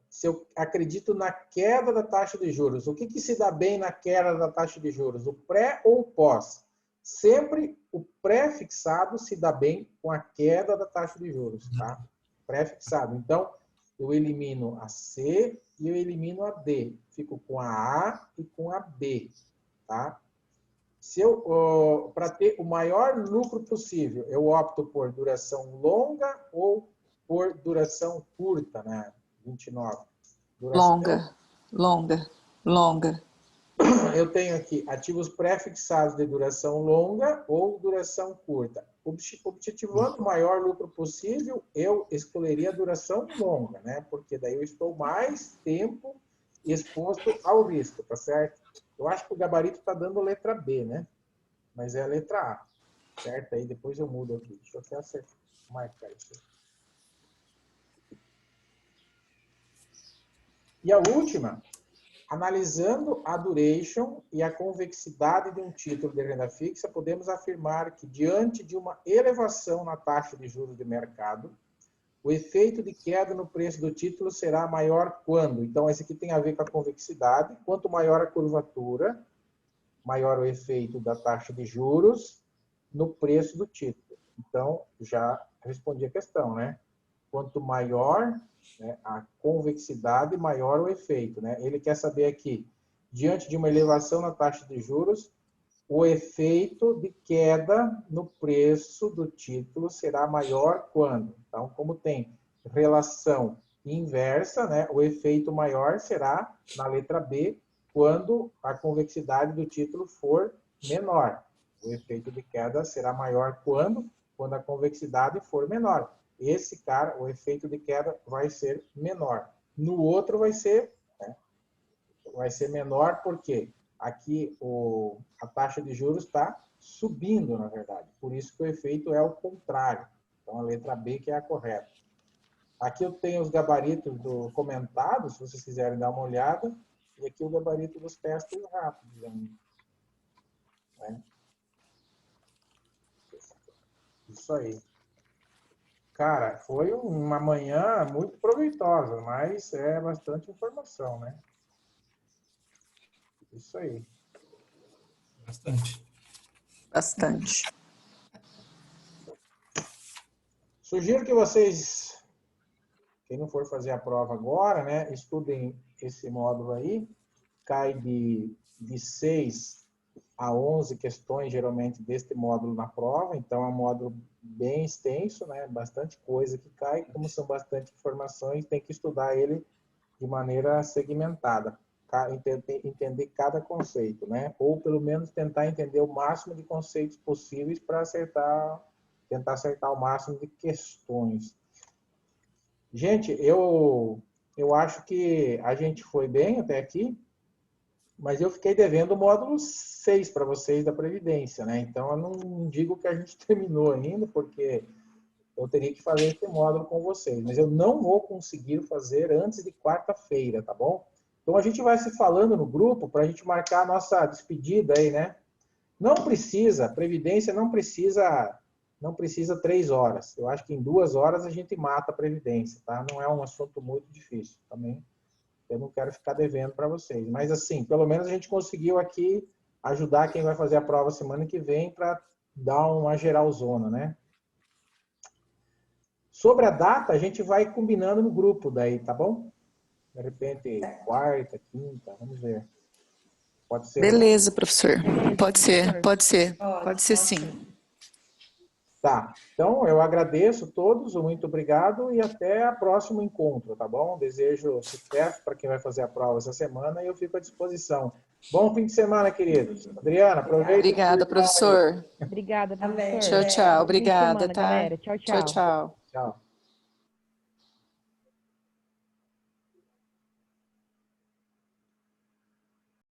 Se eu acredito na queda da taxa de juros, o que se dá bem na queda da taxa de juros? O pré ou o pós? Sempre o pré-fixado se dá bem com a queda da taxa de juros, tá? Pré-fixado. Então, eu elimino a C e eu elimino a D. Fico com a A e com a B, tá? Se eu, para ter o maior lucro possível, eu opto por duração longa ou por duração curta, né? 29. Longa, longa, longa. Eu tenho aqui ativos pré-fixados de duração longa ou duração curta. Objetivando o maior lucro possível, eu escolheria a duração longa, né? Porque daí eu estou mais tempo exposto ao risco, tá certo? Eu acho que o gabarito está dando letra B, né? Mas é a letra A, certo? Aí depois eu mudo aqui. Deixa eu até acertar, marcar isso. E a última, analisando a duration e a convexidade de um título de renda fixa, podemos afirmar que, diante de uma elevação na taxa de juros de mercado, o efeito de queda no preço do título será maior quando? Então, esse aqui tem a ver com a convexidade. Quanto maior a curvatura, maior o efeito da taxa de juros no preço do título. Então, já respondi a questão, né? Quanto maior, né, a convexidade, maior o efeito, né? Ele quer saber aqui, diante de uma elevação na taxa de juros, o efeito de queda no preço do título será maior quando? Então, como tem relação inversa, né, o efeito maior será na letra B, quando a convexidade do título for menor. O efeito de queda será maior quando a convexidade for menor. Esse cara, o efeito de queda vai ser menor. No outro vai ser menor porque aqui a taxa de juros está subindo, na verdade. Por isso que o efeito é o contrário. Então, a letra B que é a correta. Aqui eu tenho os gabaritos do comentado, se vocês quiserem dar uma olhada. E aqui o gabarito dos testes rápidos. Né? Isso aí. Cara, foi uma manhã muito proveitosa, mas é bastante informação, né? Isso aí. Bastante. Bastante. Sugiro que vocês, quem não for fazer a prova agora, né, estudem esse módulo aí. Cai de 6 a 11 questões, geralmente, deste módulo na prova. Então, é um módulo bem extenso, né? Bastante coisa que cai. Como são bastante informações, tem que estudar ele de maneira segmentada. Entender cada conceito, né? Ou, pelo menos, tentar entender o máximo de conceitos possíveis para tentar acertar o máximo de questões. Gente, eu acho que a gente foi bem até aqui. Mas eu fiquei devendo o módulo 6 para vocês da Previdência, né? Então, eu não digo que a gente terminou ainda, porque eu teria que fazer esse módulo com vocês. Mas eu não vou conseguir fazer antes de quarta-feira, tá bom? Então, a gente vai se falando no grupo para a gente marcar a nossa despedida aí, né? Não precisa, Previdência não precisa 3 horas. Eu acho que em 2 horas a gente mata a Previdência, tá? Não é um assunto muito difícil também. Eu não quero ficar devendo para vocês. Mas, assim, pelo menos a gente conseguiu aqui ajudar quem vai fazer a prova semana que vem para dar uma geralzona, né? Sobre a data, a gente vai combinando no grupo daí, tá bom? De repente, quarta, quinta, vamos ver. Pode ser? Beleza, professor. Pode ser, pode ser. Pode ser sim. Tá. Então, eu agradeço a todos, muito obrigado e até o próximo encontro, tá bom? Desejo sucesso para quem vai fazer a prova essa semana e eu fico à disposição. Bom fim de semana, queridos. Adriana, aproveita. Obrigada, professor. Obrigada, professor. Tchau, tchau. Obrigada, Fim de semana, tá? galera. Tchau, tchau. Tchau, tchau. Tchau.